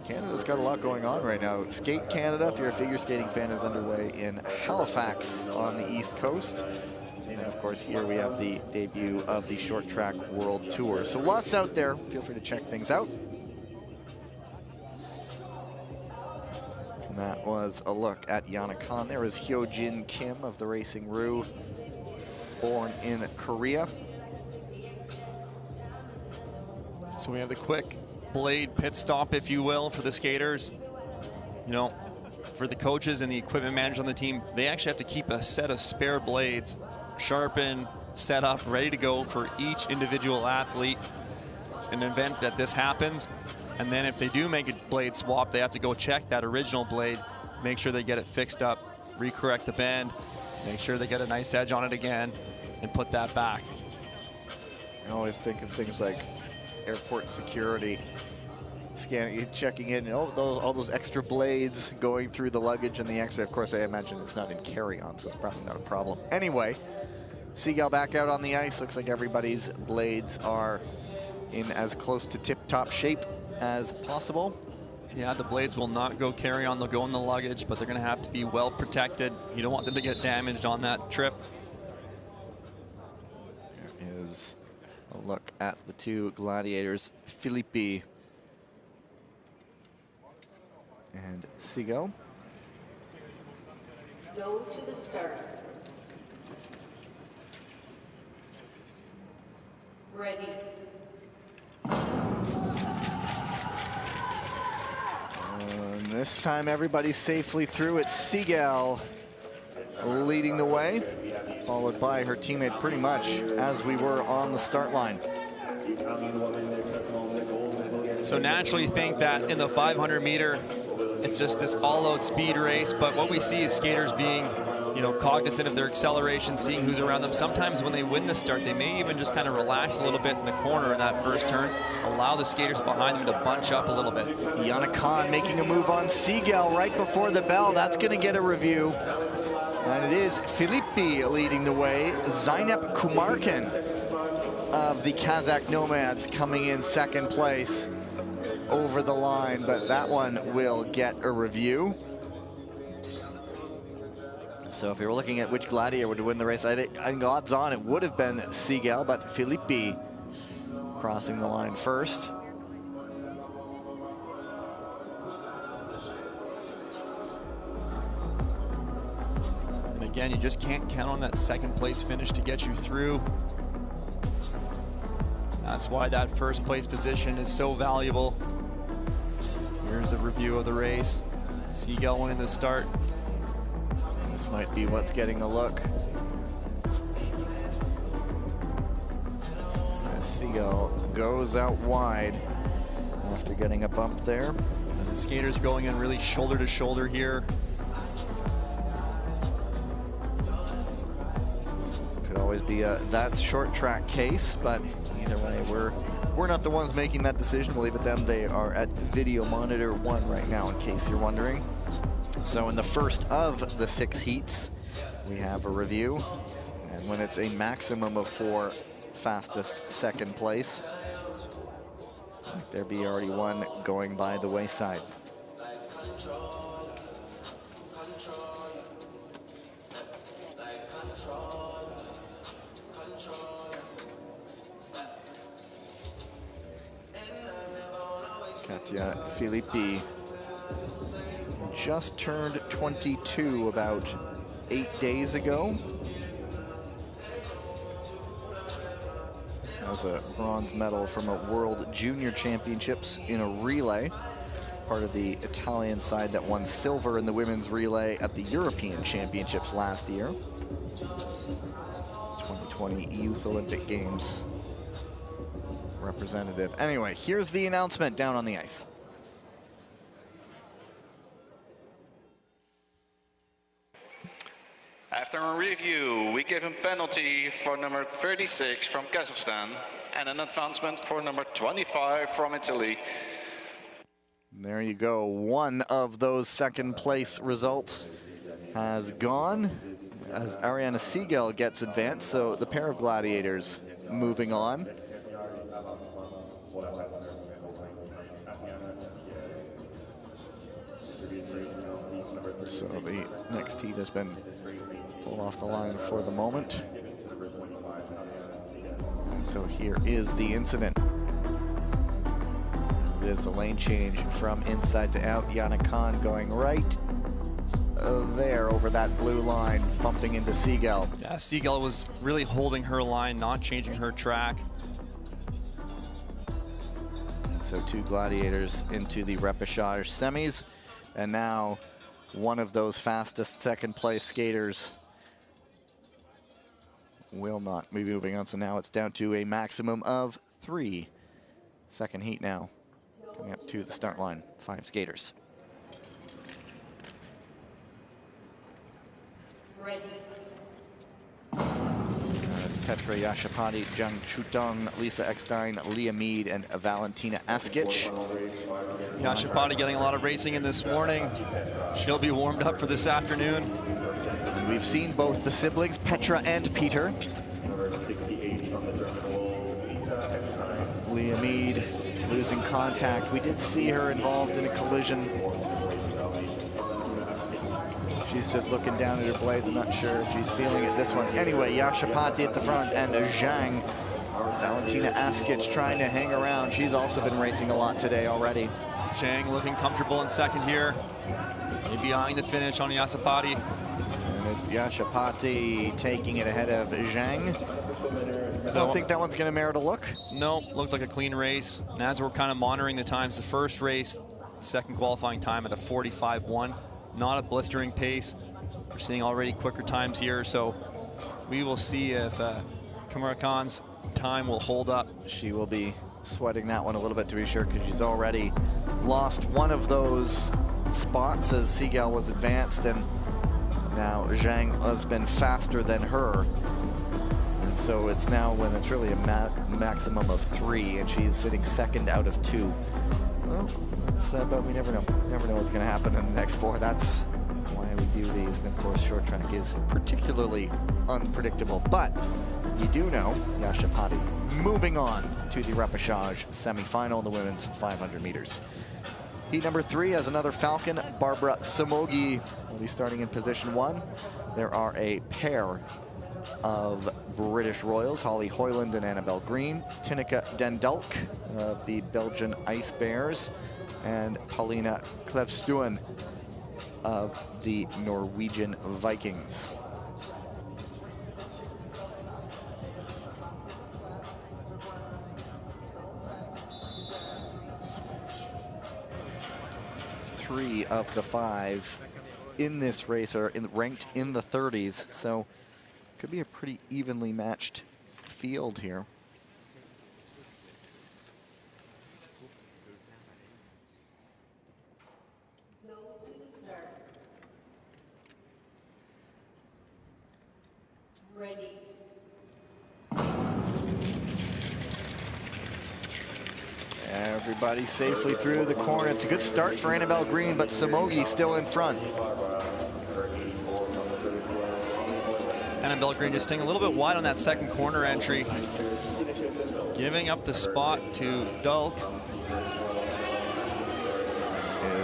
Canada's got a lot going on right now. Skate Canada, if you're a figure skating fan, is underway in Halifax on the East Coast. And of course, here we have the debut of the Short Track World Tour. So lots out there. Feel free to check things out. And that was a look at Yana Khan. There is Hyojin Kim of the Racing Roux, born in Korea. So we have the quick blade pit stop, if you will, for the skaters. You know, for the coaches and the equipment managers on the team, they actually have to keep a set of spare blades sharpened, set up, ready to go for each individual athlete in an event that this happens. And then if they do make a blade swap, they have to go check that original blade, make sure they get it fixed up, recorrect the bend, make sure they get a nice edge on it again, and put that back. I always think of things like airport security, scanning, checking in, all those extra blades going through the luggage and the X-ray. Of course, I imagine it's not in carry-on, so it's probably not a problem. Anyway, Siegel back out on the ice. Looks like everybody's blades are in as close to tip-top shape as possible. Yeah, the blades will not go carry-on. They'll go in the luggage, but they're going to have to be well protected. You don't want them to get damaged on that trip. There is a look at the two gladiators, Filippi and Siegel. Go to the start. Ready. And this time everybody's safely through. It's Siegel leading the way, followed by her teammate pretty much as we were on the start line. So naturally you think that in the 500 meter, it's just this all-out speed race, but what we see is skaters being, you know, cognizant of their acceleration, seeing who's around them. Sometimes when they win the start, they may even just kind of relax a little bit in the corner in that first turn, allow the skaters behind them to bunch up a little bit. Yana Khan making a move on Siegel right before the bell. That's going to get a review. And it is Filippi leading the way. Zeynep Kumarkin of the Kazakh Nomads coming in second place over the line, but that one will get a review. So if you were looking at which gladiator would win the race, I think odds on it would have been Siegel, but Filippi crossing the line first. And again, you just can't count on that second place finish to get you through. That's why that first place position is so valuable. Here's a review of the race. Siegel winning the start. This might be what's getting a look. As Siegel goes out wide after getting a bump there. And the skaters going in really shoulder to shoulder here. Could always be a that's short track case, but either way, we're not the ones making that decision. We'll leave it to them. They are at video monitor 1 right now, in case you're wondering. So in the first of the 6 heats, we have a review. And when it's a maximum of 4 fastest second place, there be already one going by the wayside. Katia Filippi just turned 22 about 8 days ago. That was a bronze medal from a World Junior Championships in a relay, part of the Italian side that won silver in the women's relay at the European Championships last year. 2020 Youth Olympic Games representative. Anyway, here's the announcement down on the ice. After a review, we give him penalty for number 36 from Kazakhstan and an advancement for number 25 from Italy. There you go. One of those second place results has gone as Ariana Siegel gets advanced. So the pair of gladiators moving on. So the next heat has been pulled off the line for the moment. And so here is the incident. There's the lane change from inside to out. Yana Khan going right there over that blue line, bumping into Siegel. Yeah, Siegel was really holding her line, not changing her track. So 2 gladiators into the repêchage semis, and now one of those fastest second place skaters will not be moving on. So now it's down to a maximum of 3. Second heat now, coming up to the start line. 5 skaters. Ready. It's Petra Yashapati, Jung Chutong, Lisa Eckstein, Leah Mead, and Valentina Askic. Yashapati getting a lot of racing in this morning. She'll be warmed up for this afternoon. And we've seen both the siblings, Petra and Peter. Leah Mead losing contact. We did see her involved in a collision. She's just looking down at her blades. I'm not sure if she's feeling it this one. Anyway, Yashapati at the front and Zhang. Valentina Askic trying to hang around. She's also been racing a lot today already. Zhang looking comfortable in second here. Maybe eyeing the finish on Yashapati. And it's Yashapati taking it ahead of Zhang. I don't think that one's going to merit a look. No, looked like a clean race. And as we're kind of monitoring the times, the first race, second qualifying time at a 45.1. Not a blistering pace. We're seeing already quicker times here, so we will see if Kamara Khan's time will hold up. She will be sweating that one a little bit to be sure, because she's already lost one of those spots as Siegel was advanced, and now Zhang has been faster than her. And so it's now when it's really a maximum of 3, and she's sitting second out of 2. Well, but we never know. Never know what's going to happen in the next 4. That's why we do these. And of course, short track is particularly unpredictable. But you do know Yashapati moving on to the repêchage semifinal in the women's 500 meters. Heat number 3 has another Falcon. Barbara Samogi will be starting in position 1. There are a pair of British Royals, Holly Hoyland and Annabelle Green, Tineke Dendulk of the Belgian Ice Bears, and Paulina Klevstuen of the Norwegian Vikings. Three of the 5 in this race are ranked in the 30s, so could be a pretty evenly matched field here. Go to the start. Ready. Everybody safely through the corner. It's a good start for Annabelle Green, but Samogi still in front. Annabelle Green just staying a little bit wide on that second corner entry, giving up the spot to Dulk.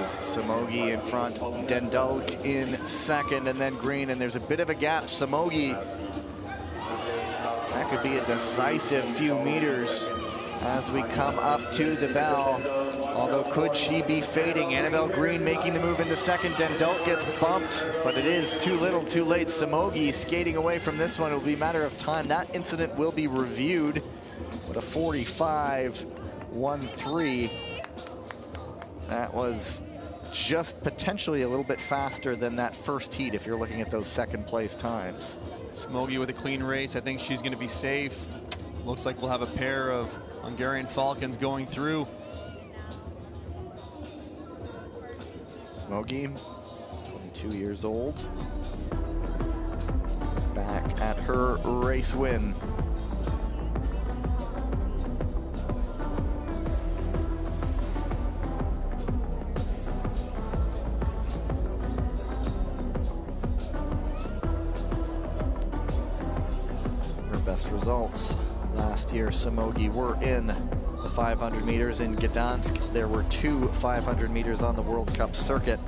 Is Samogi in front, Dendulk in second, and then Green, and there's a bit of a gap. Samogi, that could be a decisive few meters as we come up to the bell. Although could she be fading? Annabelle Green making the move into second. Dendulk gets bumped, but it is too little too late. Samogi skating away from this one. It will be a matter of time. That incident will be reviewed. But a 45.13. That was just potentially a little bit faster than that first heat if you're looking at those second place times. Samogi with a clean race. I think she's going to be safe. Looks like we'll have a pair of Hungarian Falcons going through. Samogi, 22 years old, back at her race win. Results last year, Samogi were in the 500 meters in Gdansk. There were 2 500 meters on the World Cup circuit.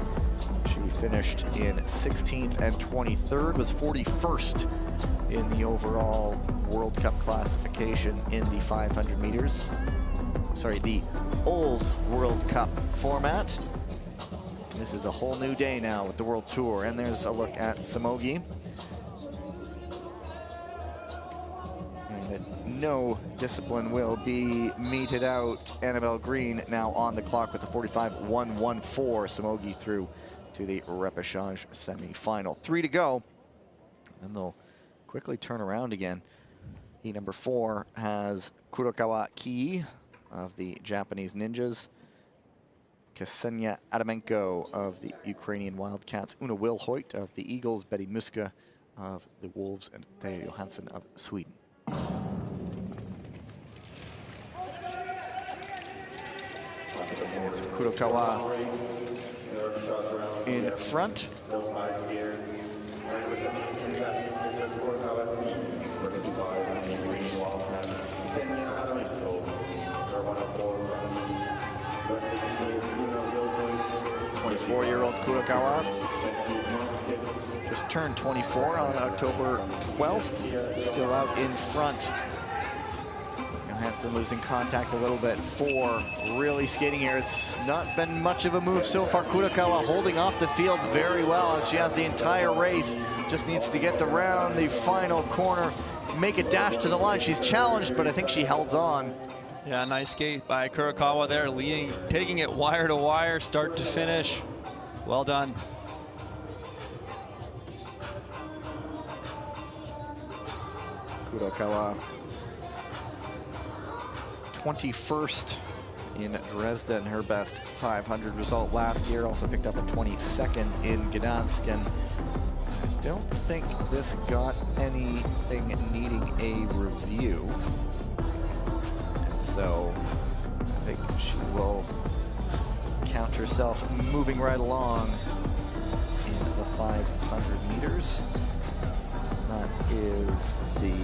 She finished in 16th and 23rd, was 41st in the overall World Cup classification in the 500 meters. Sorry, the old World Cup format. This is a whole new day now with the World Tour, and there's a look at Samogi. No discipline will be meted out. Annabelle Green now on the clock with a 45.114. Samogi through to the repêchage semi-final. 3 to go, and they'll quickly turn around again. Heat number 4 has Kurokawa Kii of the Japanese Ninjas, Ksenia Adamenko of the Ukrainian Wildcats, Una Wilhoit of the Eagles, Betty Muska of the Wolves, and Theo Johansson of Sweden. It's Kurokawa in front. Four-year-old Kurokawa just turned 24 on October 12th. Still out in front. Johansson losing contact a little bit. 4 really skating here. It's not been much of a move so far. Kurokawa holding off the field very well as she has the entire race. Just needs to get around the final corner, make a dash to the line. She's challenged, but I think she held on. Yeah, nice skate by Kurokawa there, leading, taking it wire to wire, start to finish. Well done. Kurokawa, 21st in Dresden, her best 500 result last year. Also picked up a 22nd in Gdansk, and I don't think this got anything needing a review. And so I think she will count herself moving right along in the 500 meters. That is the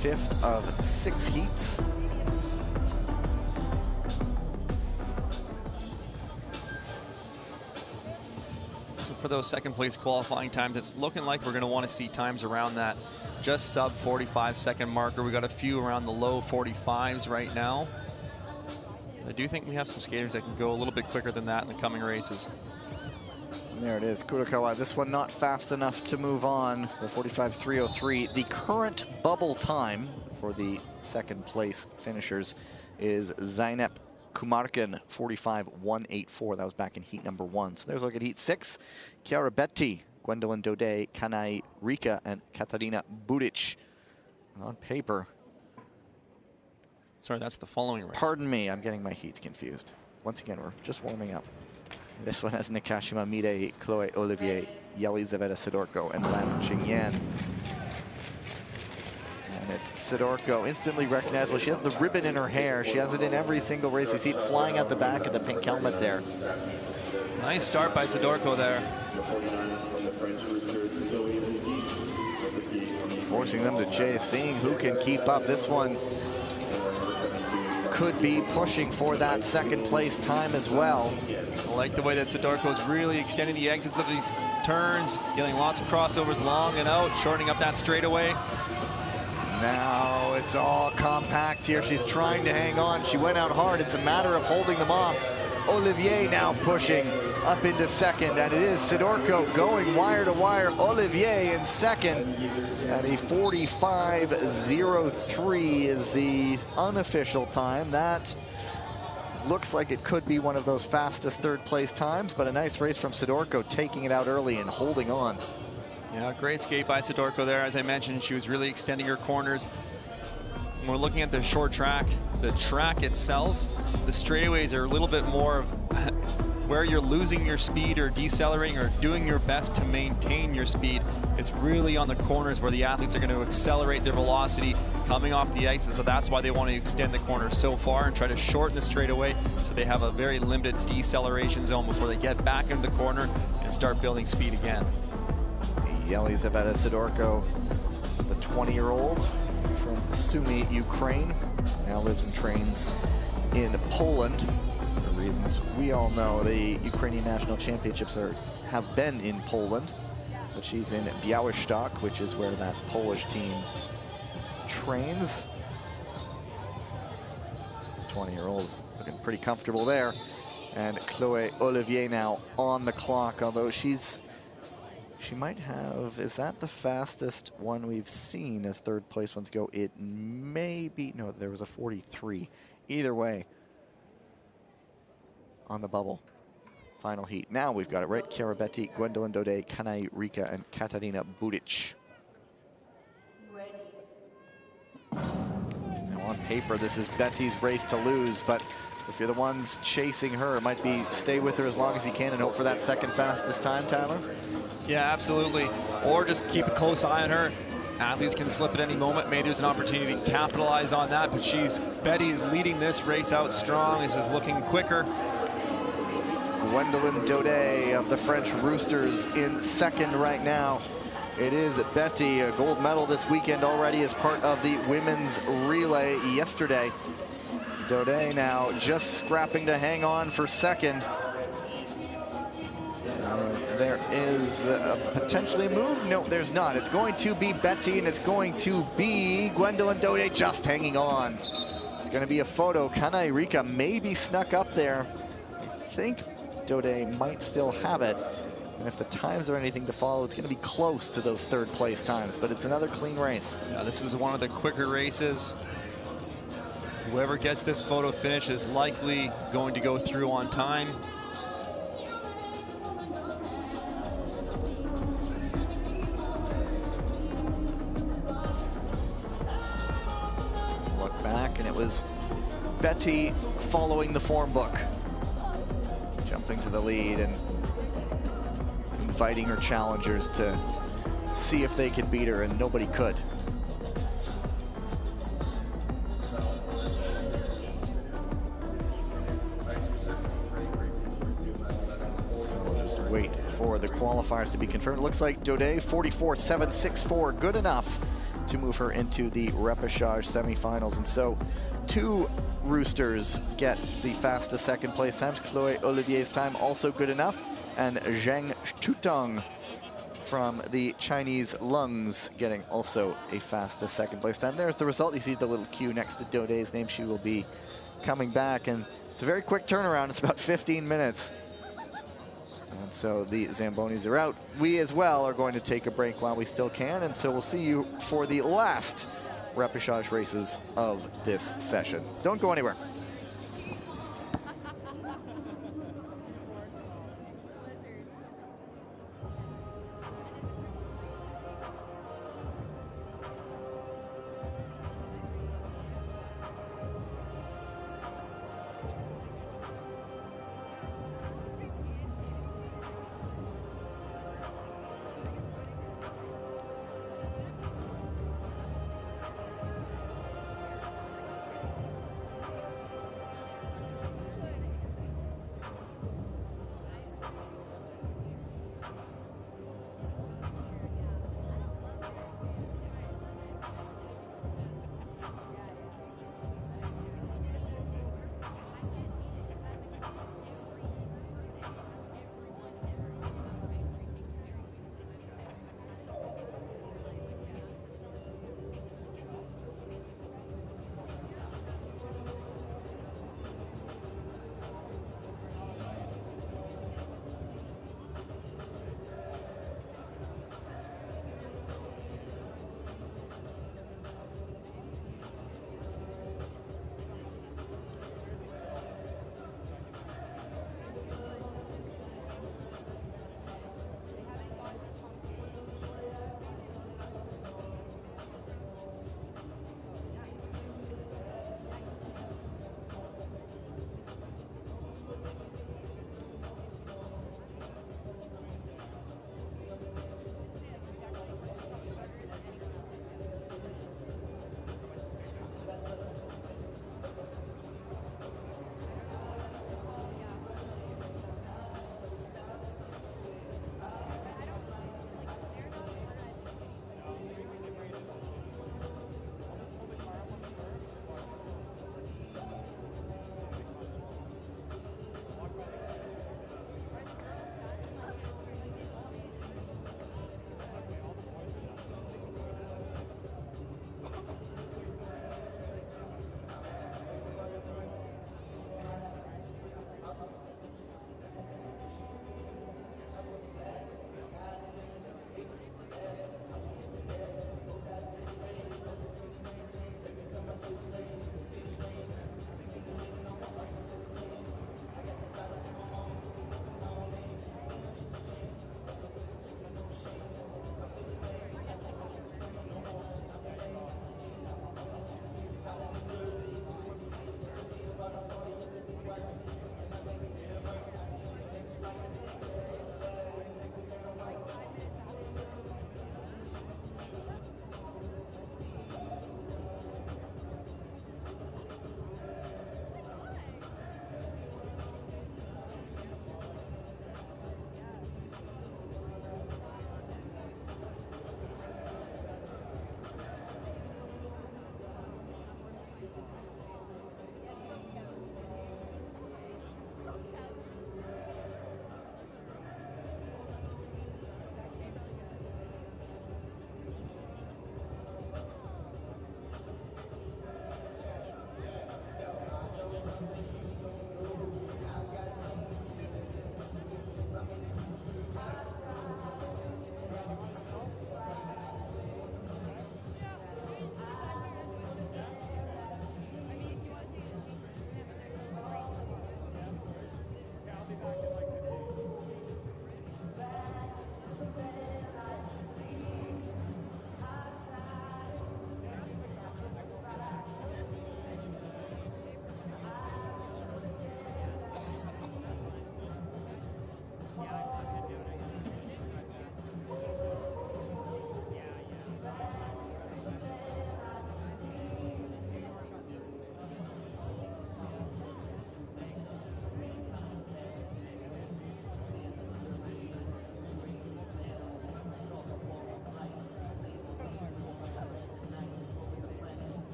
5th of 6 heats. For those second place qualifying times, it's looking like we're going to want to see times around that just sub 45-second marker. We got a few around the low 45s right now. I do think we have some skaters that can go a little bit quicker than that in the coming races. And there it is, Kurokawa. This one not fast enough to move on. The 45.303. The current bubble time for the second place finishers is Zeynep Kumarkin, 45.184. That was back in heat number 1. So there's a look at heat 6. Chiara Betti, Gwendolyn Daudet, Kanai Rika, and Katarina Budic. On paper. Sorry, that's the following race. Pardon me, I'm getting my heats confused. Once again, we're just warming up. This one has Nakashima Mide, Chloe Olivier, Yelizaveta Sidorko, and Lan Jingyan. And it's Sidorko, instantly recognizable. She has the ribbon in her hair. She has it in every single race. You see it flying out the back of the pink helmet there. Nice start by Sidorko there. forcing them to chase, seeing who can keep up. This one could be pushing for that second place time as well. I like the way that Sidorko is really extending the exits of these turns, getting lots of crossovers long and out, shortening up that straightaway. Now it's all compact here. She's trying to hang on. She went out hard. It's a matter of holding them off. Olivier now pushing up into second, and it is Sidorko going wire to wire. Olivier in second at a 45.03 is the unofficial time. That looks like it could be one of those fastest third place times, but a nice race from Sidorko, taking it out early and holding on. Yeah, great skate by Sidorko there. As I mentioned, she was really extending her corners. When we're looking at the short track, the track itself, the straightaways are a little bit more of where you're losing your speed or decelerating or doing your best to maintain your speed. It's really on the corners where the athletes are going to accelerate their velocity coming off the exit. So that's why they want to extend the corner so far and try to shorten the straightaway so they have a very limited deceleration zone before they get back into the corner and start building speed again. Yelizaveta Sidorko, the 20-year-old from Sumy, Ukraine, now lives and trains in Poland. For reasons we all know, the Ukrainian national championships have been in Poland, but she's in Białystok, which is where that Polish team trains. 20-year-old looking pretty comfortable there. And Chloé Olivier now on the clock, although she might have, is that the fastest one we've seen as third place ones go? It may be, no, there was a 43. Either way, on the bubble. Final heat. Now we've got it right. Chiara Betti, Gwendolyn Daudet, Kanai Rika, and Katarina Budic. Now on paper, this is Betty's race to lose, but if you're the ones chasing her, it might be stay with her as long as you can and hope for that second fastest time, Tyler? Yeah, absolutely. Or just keep a close eye on her. Athletes can slip at any moment. Maybe there's an opportunity to capitalize on that, but Betty is leading this race out strong. This is looking quicker. Gwendolyn Daudet of the French Roosters in second right now. It is Betty, a gold medal this weekend already as part of the women's relay yesterday. Daudet now just scrapping to hang on for second. There is potentially a move. No, there's not. It's going to be Betty, and it's going to be Gwendolyn Daudet just hanging on. It's going to be a photo. Kanai Rika maybe snuck up there. I think Daudet might still have it. And if the times are anything to follow, it's going to be close to those third place times, but it's another clean race. Yeah, this is one of the quicker races. Whoever gets this photo finish is likely going to go through on time. Look back, and it was Betty following the form book, jumping to the lead and inviting her challengers to see if they could beat her, and nobody could. Wait for the qualifiers to be confirmed. It looks like Daudet 44.764, good enough to move her into the repêchage semifinals. And so two Roosters get the fastest second place times. Chloé Olivier's time also good enough, and Zheng Chutong from the Chinese Lungs getting also a fastest second place time. There's the result. You see the little Q next to Daudet's name. She will be coming back, and it's a very quick turnaround. It's about 15 minutes. And so the Zambonis are out. We as well are going to take a break while we still can, and so we'll see you for the last repêchage races of this session. Don't go anywhere.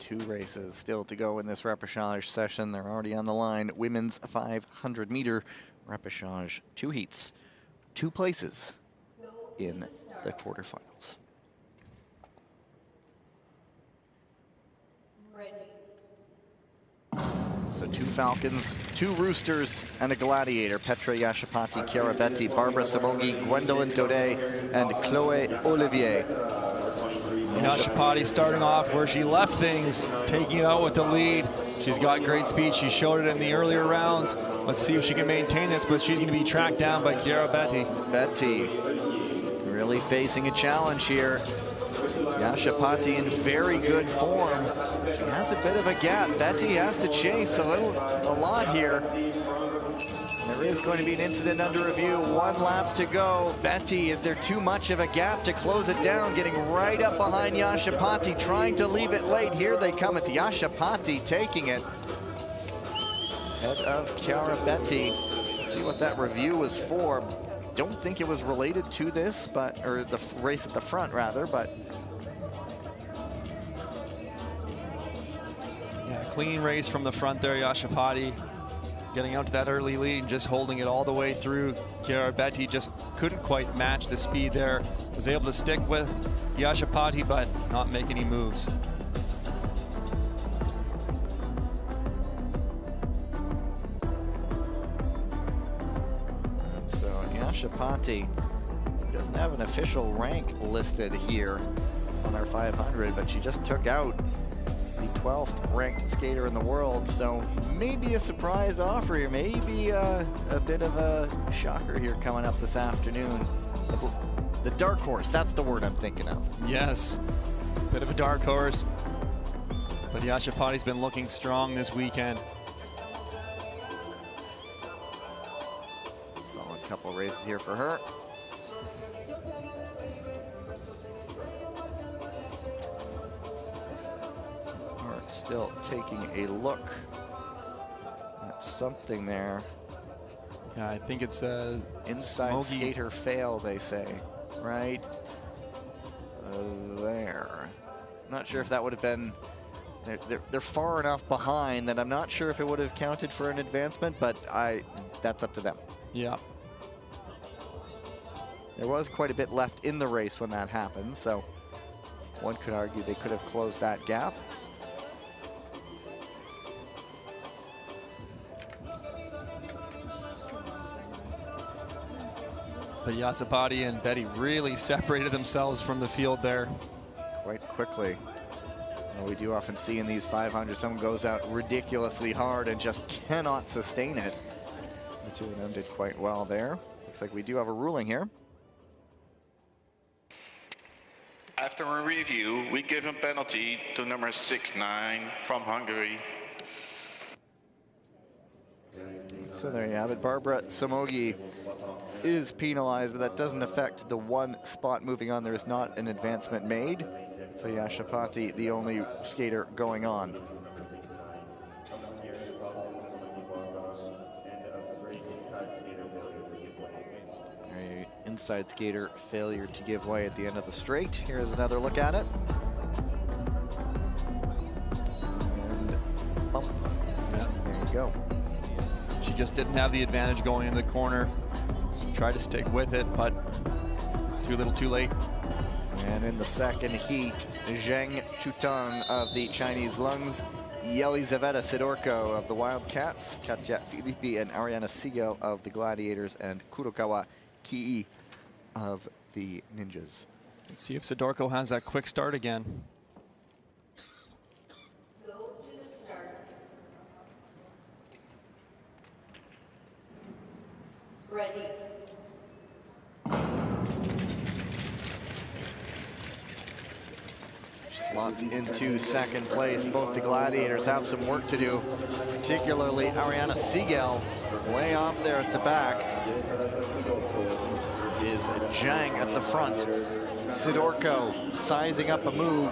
2 races still to go in this repechage session. They're already on the line. Women's 500-meter repechage. 2 heats, 2 places in the quarterfinals. Ready. So 2 Falcons, 2 Roosters, and a Gladiator. Petra Yashapati, Chiara Betti, Barbara Samogi, Gwendolyn Daudet, and Chloe Olivier. Yashapati starting off where she left things, taking it out with the lead. She's got great speed. She showed it in the earlier rounds. Let's see if she can maintain this, but she's going to be tracked down by Chiara Betti. Betti really facing a challenge here. Yashapati in very good form. She has a bit of a gap. Betti has to chase a lot here. There is going to be an incident under review. 1 lap to go. Betti, is there too much of a gap to close it down? Getting right up behind Yashapati, trying to leave it late. Here they come. It's Yashapati taking it. Head of Chiara Betti. Let's see what that review was for. Don't think it was related to this, or the race at the front rather, but. Yeah, clean race from the front there, Yashapati. Getting out to that early lead and just holding it all the way through. Chiara Betti just couldn't quite match the speed there. Was able to stick with Yashapati, but not make any moves. So Yashapati doesn't have an official rank listed here on our 500, but she just took out the 12th ranked skater in the world, so maybe a surprise offer here, maybe a bit of a shocker here coming up this afternoon. The dark horse, that's the word I'm thinking of. Yes, bit of a dark horse, but Yashapati's been looking strong this weekend. Solid couple races here for her. Still taking a look at something there. Yeah, I think it's a inside skater fail, they say, right there. Not sure if that would have been. They're far enough behind that I'm not sure if it would have counted for an advancement, but that's up to them. Yeah. There was quite a bit left in the race when that happened, so one could argue they could have closed that gap. But Yashapati and Betti really separated themselves from the field there. Quite quickly. Well, we do often see in these 500, someone goes out ridiculously hard and just cannot sustain it. The 2 of them did quite well there. Looks like we do have a ruling here. After a review, we give a penalty to number 6'9" from Hungary. So there you have it. Barbara Samogi is penalized, but that doesn't affect the 1 spot moving on. There is not an advancement made. So Yashapati, the only skater going on. Inside skater failure to give way at the end of the straight. Here's another look at it. And bump. Yeah, there you go. She just didn't have the advantage going into the corner. Tried to stick with it, but too little too late. And in the second heat, Zheng Chutang of the Chinese Lungs, Yelizaveta Sidorko of the Wildcats, Katya Filippi and Ariana Siegel of the Gladiators, and Kurokawa Kii of the Ninjas. Let's see if Sidorko has that quick start again. Go to the start. Ready. Slots into second place. Both the Gladiators have some work to do, particularly Ariana Siegel, way off there at the back. Is Zhang at the front. Sidorko sizing up a move.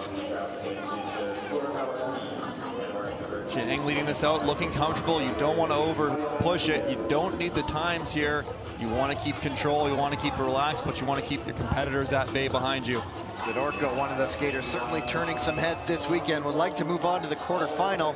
Zhang leading this out, looking comfortable. You don't want to over push it. You don't need the times here. You want to keep control. You want to keep relaxed, but you want to keep your competitors at bay behind you. Sidorko, one of the skaters certainly turning some heads this weekend, would like to move on to the quarterfinal.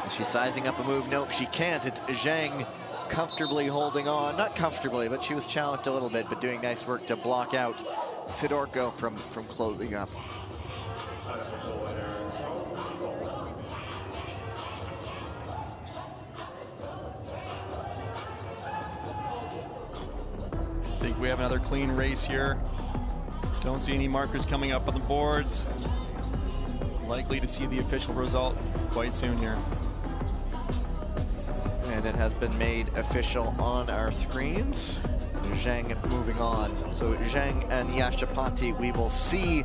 Is she sizing up a move? Nope, she can't. It's Zhang comfortably holding on. Not comfortably, but she was challenged a little bit, but doing nice work to block out Sidorko from closing up. I think we have another clean race here. Don't see any markers coming up on the boards. Likely to see the official result quite soon here. And it has been made official on our screens. Zhang moving on. So Zhang and Yashapati we will see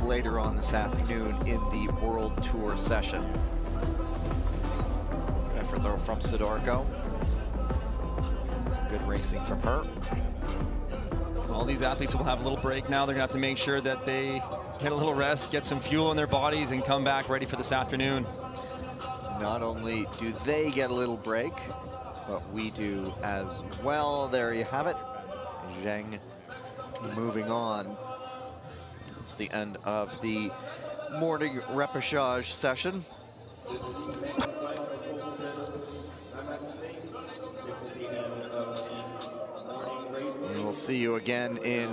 later on this afternoon in the World Tour session. Effort though from Sidorko. Good racing from her. All these athletes will have a little break now. They're gonna have to make sure that they get a little rest, get some fuel in their bodies, and come back ready for this afternoon. Not only do they get a little break, but we do as well. There you have it. Zhang moving on. It's the end of the morning repêchage session. And we'll see you again in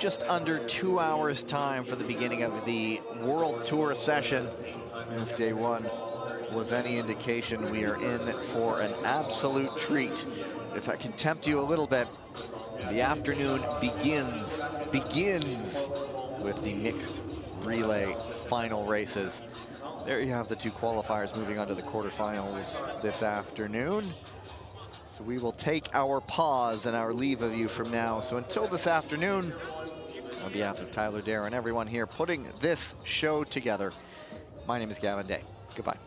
just under 2 hours time for the beginning of the World Tour session. If day one was any indication, we are in for an absolute treat. If I can tempt you a little bit, the afternoon begins with the mixed relay final races. There you have the two qualifiers moving on to the quarterfinals this afternoon. So we will take our pause and our leave of you from now. So until this afternoon, on behalf of Tyler Dare and everyone here putting this show together, my name is Gavin Day. Goodbye.